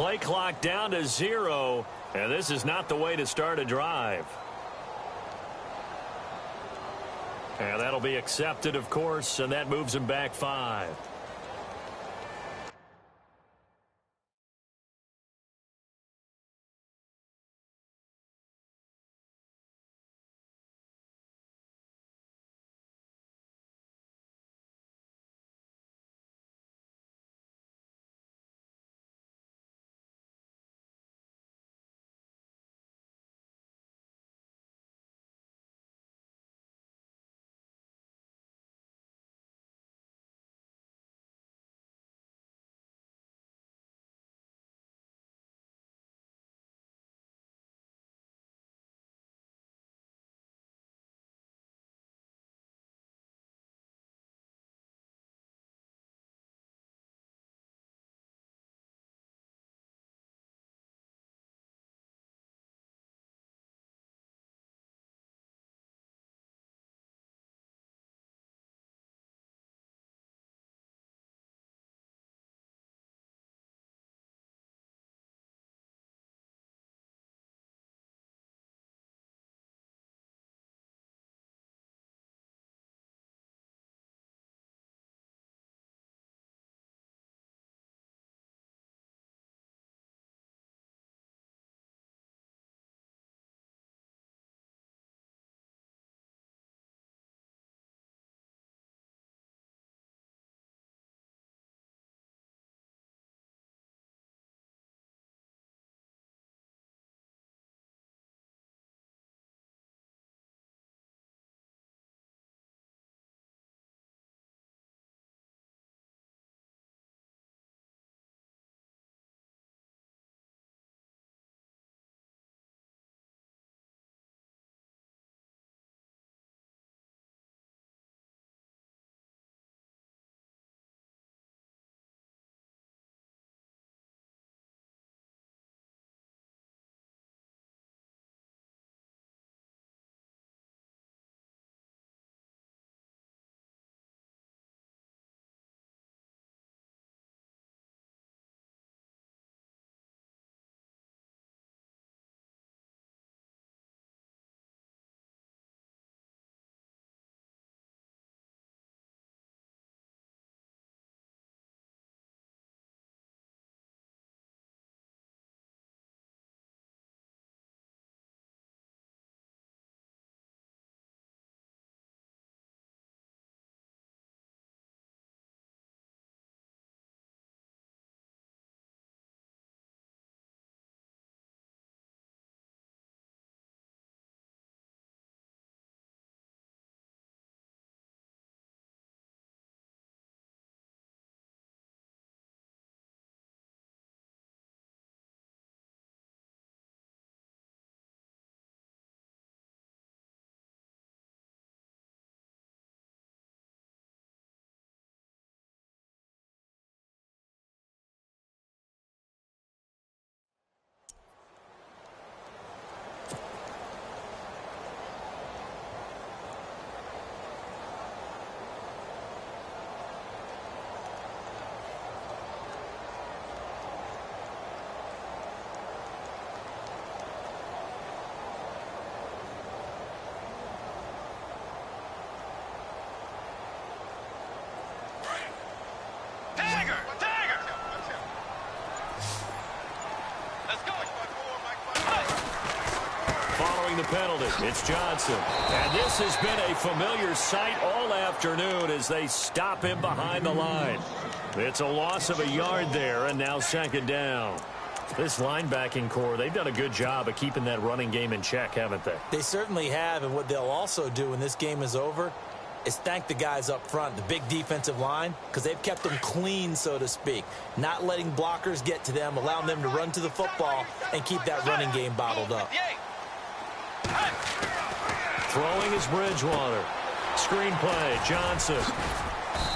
play clock down to 0, and this is not the way to start a drive. And that'll be accepted, of course, and that moves him back 5. The penalty. It's Johnson. And this has been a familiar sight all afternoon as they stop him behind the line. It's a loss of a yard there, and now second down. This linebacking core, they've done a good job of keeping that running game in check, haven't they? They certainly have, and what they'll also do when this game is over is thank the guys up front, the big defensive line, because they've kept them clean, so to speak, not letting blockers get to them, allowing them to run to the football and keep that running game bottled up. Throwing is Bridgewater. Screen play, Johnson.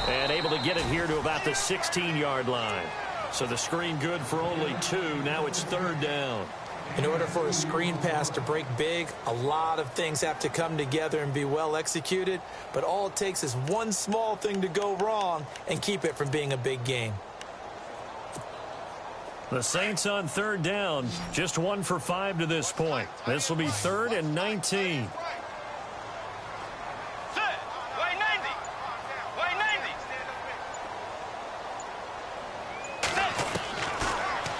And able to get it here to about the 16-yard line. So the screen good for only 2. Now it's third down. In order for a screen pass to break big, a lot of things have to come together and be well executed. But all it takes is one small thing to go wrong and keep it from being a big game. The Saints on third down, just 1 for 5 to this point. This will be 3rd and 19.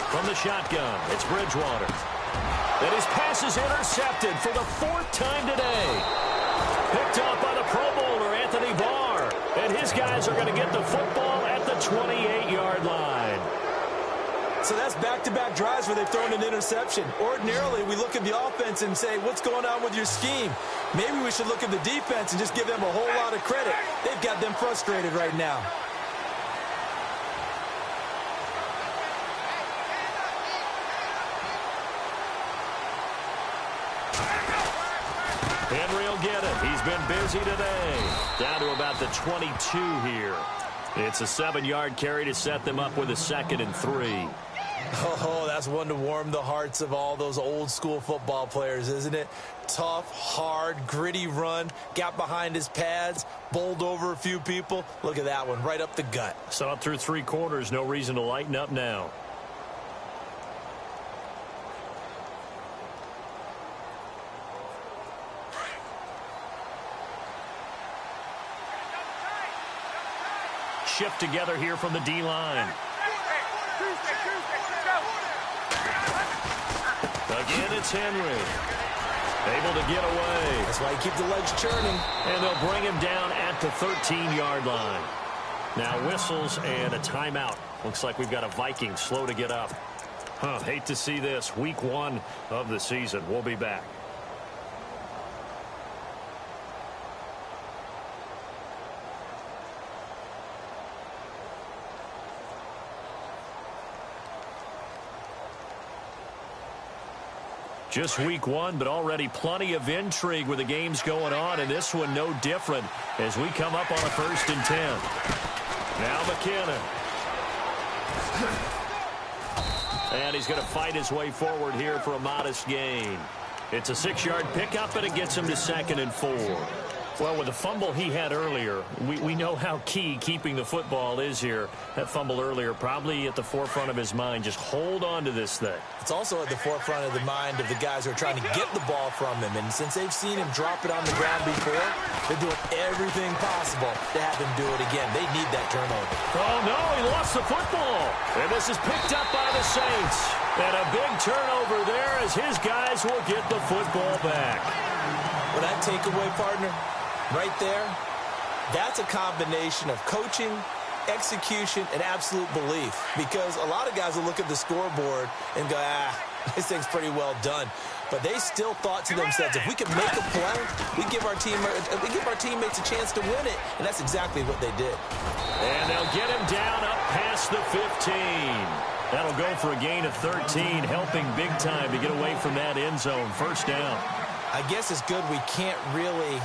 From the shotgun, it's Bridgewater. And his pass is intercepted for the 4th time today. Picked off by the Pro Bowler, Anthony Barr. And his guys are going to get the football at the 28-yard line. So that's back-to-back drives where they've thrown an interception. Ordinarily, we look at the offense and say, what's going on with your scheme? Maybe we should look at the defense and just give them a whole lot of credit. They've got them frustrated right now. Henry will get it. He's been busy today. Down to about the 22 here. It's a 7-yard carry to set them up with a 2nd and 3. Oh, that's one to warm the hearts of all those old-school football players, isn't it? Tough, hard, gritty run. Got behind his pads, bowled over a few people. Look at that one, right up the gut. Saw it through 3 quarters. No reason to lighten up now. Shift together here from the D-line. Again, it's Henry. Able to get away. That's why you keep the legs churning. And they'll bring him down at the 13-yard line. Now whistles and a timeout. Looks like we've got a Viking slow to get up. Hate to see this. Week 1 of the season. We'll be back. Just week 1, but already plenty of intrigue with the games going on, and this one no different as we come up on a 1st and 10. Now McKinnon. And he's going to fight his way forward here for a modest gain. It's a 6-yard pickup, and it gets him to 2nd and 4. Well, with the fumble he had earlier, we know how key keeping the football is here. That fumble earlier probably at the forefront of his mind. Just hold on to this thing. It's also at the forefront of the mind of the guys who are trying to get the ball from him. And since they've seen him drop it on the ground before, they're doing everything possible to have him do it again. They need that turnover. Oh, no, he lost the football. And this is picked up by the Saints. And a big turnover there as his guys will get the football back. Well, that takeaway, partner, right there, that's a combination of coaching, execution, and absolute belief. Because a lot of guys will look at the scoreboard and go, this thing's pretty well done. But they still thought to themselves, if we can make a play, we give our teammates a chance to win it. And that's exactly what they did. And they'll get him down up past the 15. That'll go for a gain of 13, helping big time to get away from that end zone. 1st down. I guess it's good we can't really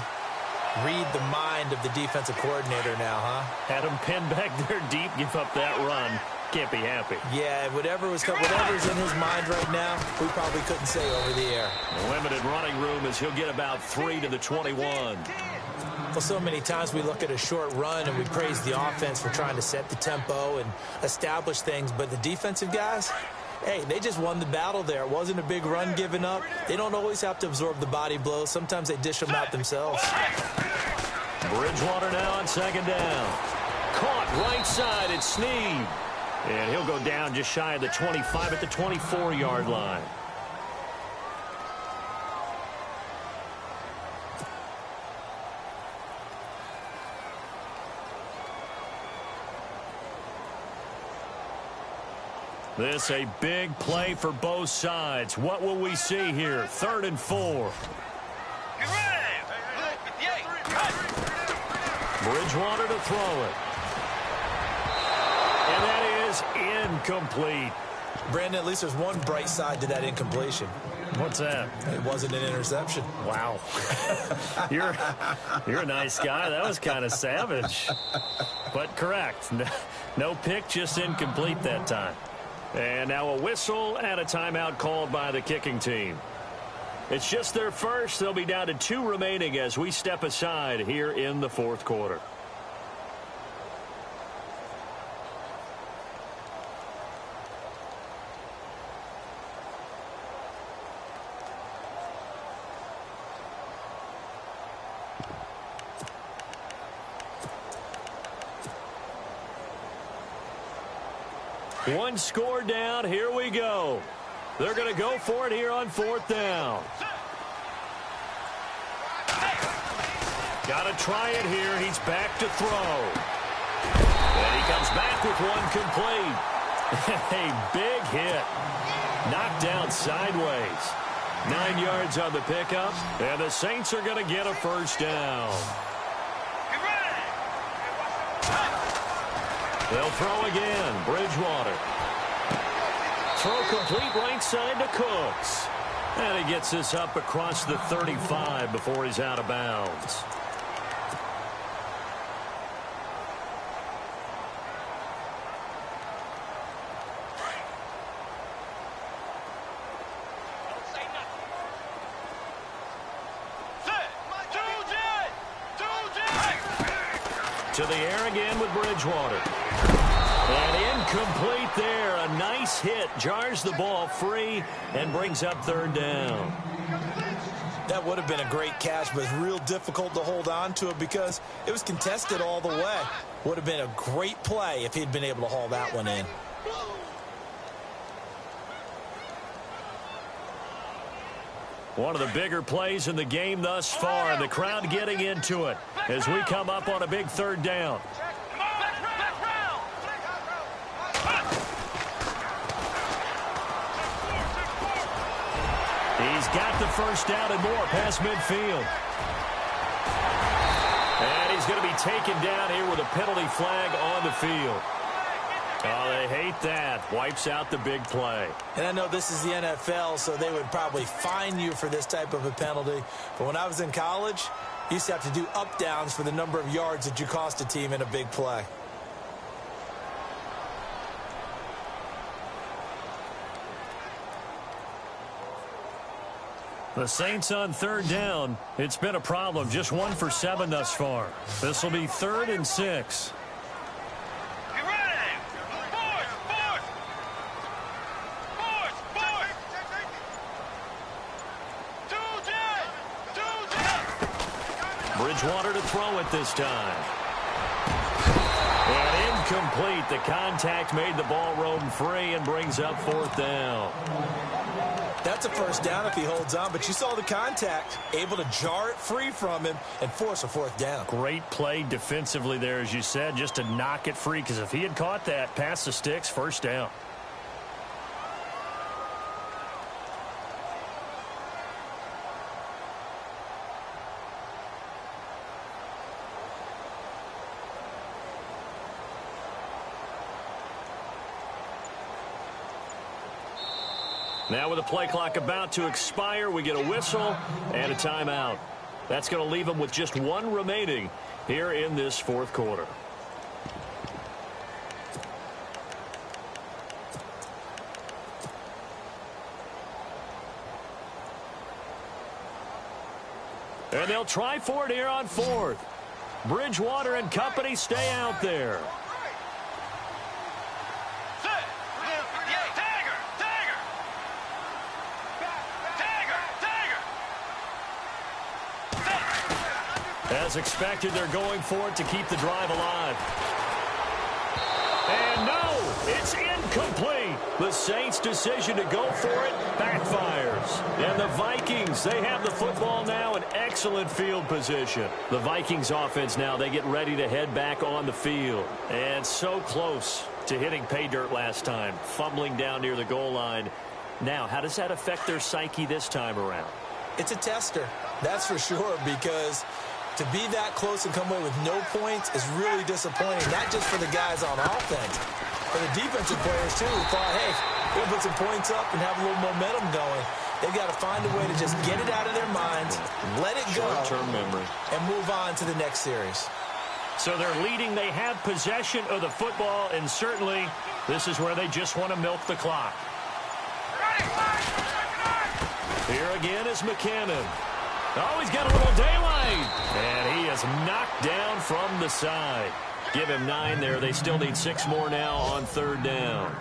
read the mind of the defensive coordinator now, huh? Had him pinned back there deep, give up that run. Can't be happy. Yeah, whatever's in his mind right now, we probably couldn't say over the air. Limited running room as he'll get about 3 to the 21. Well, so many times we look at a short run and we praise the offense for trying to set the tempo and establish things, but the defensive guys, hey, they just won the battle there. It wasn't a big run given up. They don't always have to absorb the body blows. Sometimes they dish them out themselves. Bridgewater now on 2nd down. Caught right side, it's Snead. And he'll go down just shy of the 25 at the 24-yard line. This a big play for both sides. What will we see here? 3rd and 4. Bridgewater to throw it. And that is incomplete. Brandon, at least there's one bright side to that incompletion. What's that? It wasn't an interception. Wow. You're a nice guy. That was kind of savage. But correct. No pick, just incomplete that time. And now a whistle and a timeout called by the kicking team. It's just their first. They'll be down to 2 remaining as we step aside here in the 4th quarter. One score down. Here we go. They're going to go for it here on 4th down. Got to try it here. He's back to throw. And he comes back with one complete. A big hit. Knocked down sideways. 9 yards on the pickup. And the Saints are going to get a first down. They'll throw again. Bridgewater. Throw complete right side to Cooks. And he gets this up across the 35 before he's out of bounds. To the air again with Bridgewater. And incomplete there. A nice hit. Jars the ball free and brings up 3rd down. That would have been a great catch, but it's real difficult to hold on to it because it was contested all the way. Would have been a great play if he'd been able to haul that one in. One of the bigger plays in the game thus far. The crowd getting into it as we come up on a big 3rd down. He's got the first down and more past midfield. And he's going to be taken down here with a penalty flag on the field. Oh, they hate that. Wipes out the big play. And I know this is the NFL, so they would probably fine you for this type of a penalty. But when I was in college, you used to have to do up-downs for the number of yards that you cost a team in a big play. The Saints on 3rd down. It's been a problem. Just 1 for 7 thus far. This will be 3rd and 6. Bridgewater to throw it this time. And incomplete. The contact made the ball roam free and brings up 4th down. That's a first down if he holds on, but you saw the contact. Able to jar it free from him and force a 4th down. Great play defensively there, as you said, just to knock it free, because if he had caught that, past the sticks, first down. Now with the play clock about to expire, we get a whistle and a timeout. That's going to leave them with just 1 remaining here in this 4th quarter. And they'll try for it here on 4th. Bridgewater and company stay out there. As expected, they're going for it to keep the drive alive. And no, it's incomplete. The Saints' decision to go for it backfires. And the Vikings, they have the football now in excellent field position. The Vikings offense now, they get ready to head back on the field. And so close to hitting pay dirt last time, fumbling down near the goal line. Now, how does that affect their psyche this time around? It's a tester, that's for sure, because to be that close and come away with no points is really disappointing, not just for the guys on offense, but the defensive players, too, who thought, hey, we're going to put some points up and have a little momentum going. They've got to find a way to just get it out of their minds, let it go, short-term memory, and move on to the next series. So they're leading. They have possession of the football, and certainly this is where they just want to milk the clock. Here again is McKinnon. Oh, he's got a little daylight. And he is knocked down from the side. Give him 9 there. They still need 6 more now on 3rd down.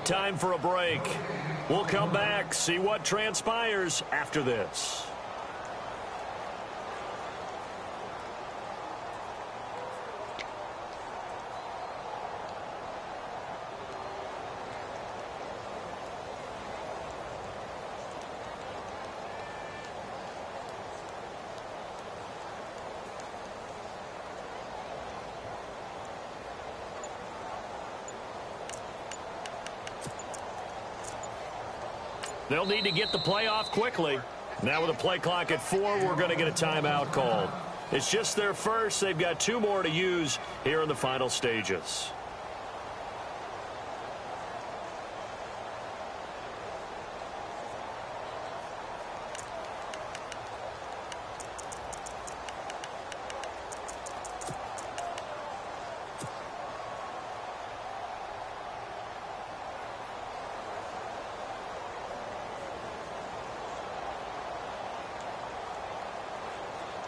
Time for a break. We'll come back, see what transpires after this. They'll need to get the play off quickly. Now with a play clock at 4, we're going to get a timeout called. It's just their first. They've got 2 more to use here in the final stages.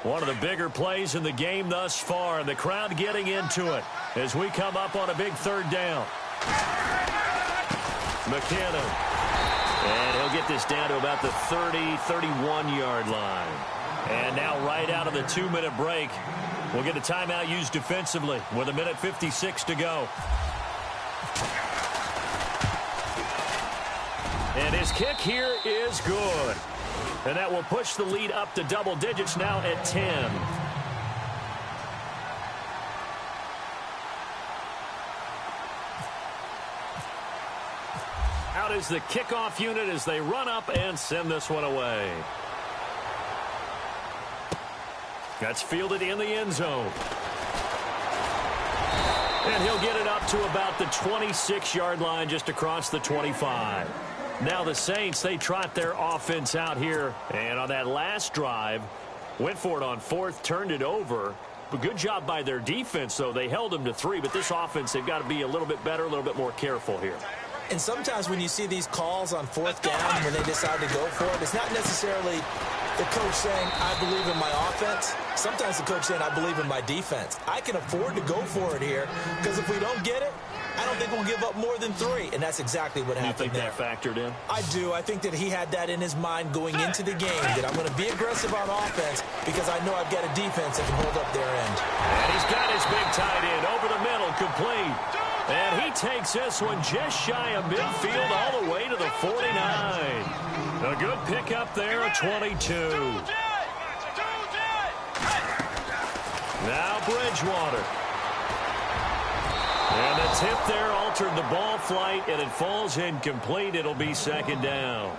One of the bigger plays in the game thus far, and the crowd getting into it as we come up on a big 3rd down. McKinnon. And he'll get this down to about the 30, 31-yard line. And now right out of the 2-minute break, we'll get a timeout used defensively with 1:56 to go. And his kick here is good. And that will push the lead up to double digits now at 10. Out is the kickoff unit as they run up and send this one away. That's fielded in the end zone. And he'll get it up to about the 26-yard line just across the 25. Now the Saints, they trot their offense out here. And on that last drive, went for it on 4th, turned it over. But good job by their defense, though. They held them to 3. But this offense, they've got to be a little bit better, a little bit more careful here. And sometimes when you see these calls on 4th down, when they decide to go for it, it's not necessarily the coach saying, I believe in my offense. Sometimes the coach saying, I believe in my defense. I can afford to go for it here because if we don't get it, I don't think we'll give up more than 3, and that's exactly what happened there. You think that factored in? I do. I think that he had that in his mind going into the game, that I'm going to be aggressive on offense because I know I've got a defense that can hold up their end. And he's got his big tight end over the middle, complete. And he takes this one just shy of midfield all the way to the 49. A good pickup there at 22. Now Bridgewater. And the tip there altered the ball flight, and it falls incomplete. It'll be 2nd down.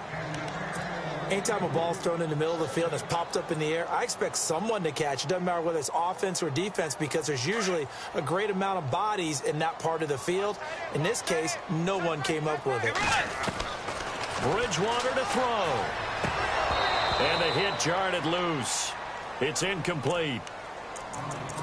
Anytime a ball's thrown in the middle of the field and it's popped up in the air, I expect someone to catch. It doesn't matter whether it's offense or defense because there's usually a great amount of bodies in that part of the field. In this case, no one came up with it. Bridgewater to throw. And the hit jarred it loose. It's incomplete.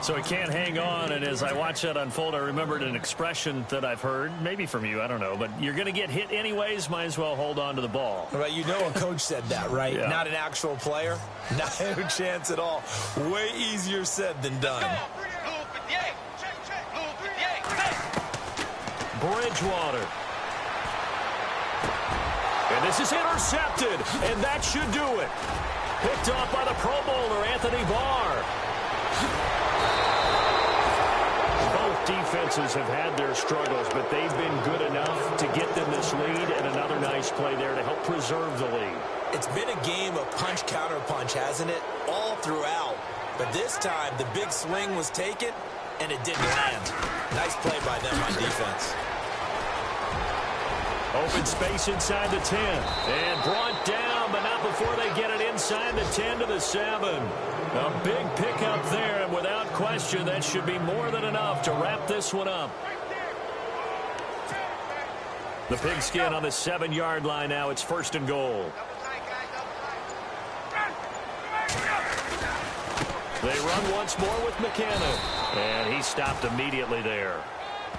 So he can't hang on, and as I watch that unfold, I remembered an expression that I've heard, maybe from you, I don't know, but you're going to get hit anyways, might as well hold on to the ball. Right, you know a coach said that, right? Yeah. Not an actual player. Not a chance at all. Way easier said than done. Bridgewater. And this is intercepted, and that should do it. Picked off by the Pro Bowler, Anthony Barr. Both defenses have had their struggles, but they've been good enough to get them this lead, and another nice play there to help preserve the lead. It's been a game of punch-counter-punch, hasn't it? All throughout. But this time, the big swing was taken, and it didn't land. Nice play by them on defense. Open space inside the 10. And brought down, but not before they get it inside the 10 to the 7. A big pickup there, and without question, that should be more than enough to wrap this one up. The Pigskin on the 7-yard line now. It's 1st and goal. They run once more with McKinnon. And he stopped immediately there.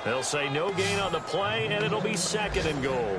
They'll say no gain on the play, and it'll be 2nd and goal.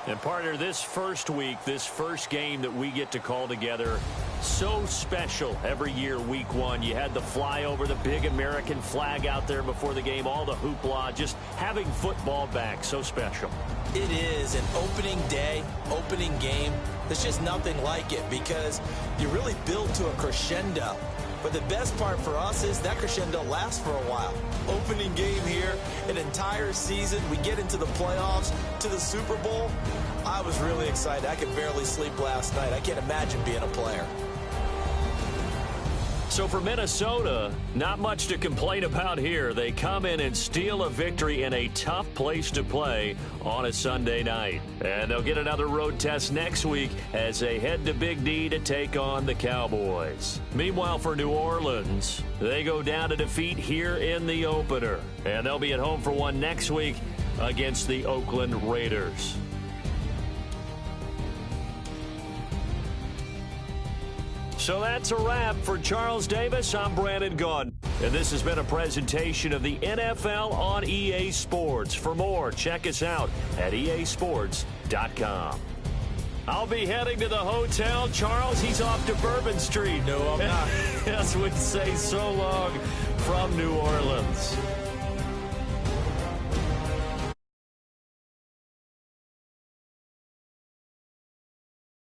And partner, this first week, this first game that we get to call together, so special every year, week 1. You had the flyover, the big American flag out there before the game, all the hoopla, just having football back, so special. It is an opening day, opening game. There's just nothing like it because you really build to a crescendo. But the best part for us is that crescendo lasts for a while. Opening game here, an entire season. We get into the playoffs, to the Super Bowl. I was really excited. I could barely sleep last night. I can't imagine being a player. So for Minnesota, not much to complain about here. They come in and steal a victory in a tough place to play on a Sunday night. And they'll get another road test next week as they head to Big D to take on the Cowboys. Meanwhile, for New Orleans, they go down to defeat here in the opener. And they'll be at home for one next week against the Oakland Raiders. So that's a wrap. For Charles Davis, I'm Brandon Gaudin. And this has been a presentation of the NFL on EA Sports. For more, check us out at easports.com. I'll be heading to the hotel. Charles, he's off to Bourbon Street. No, I'm not. As we say, so long from New Orleans.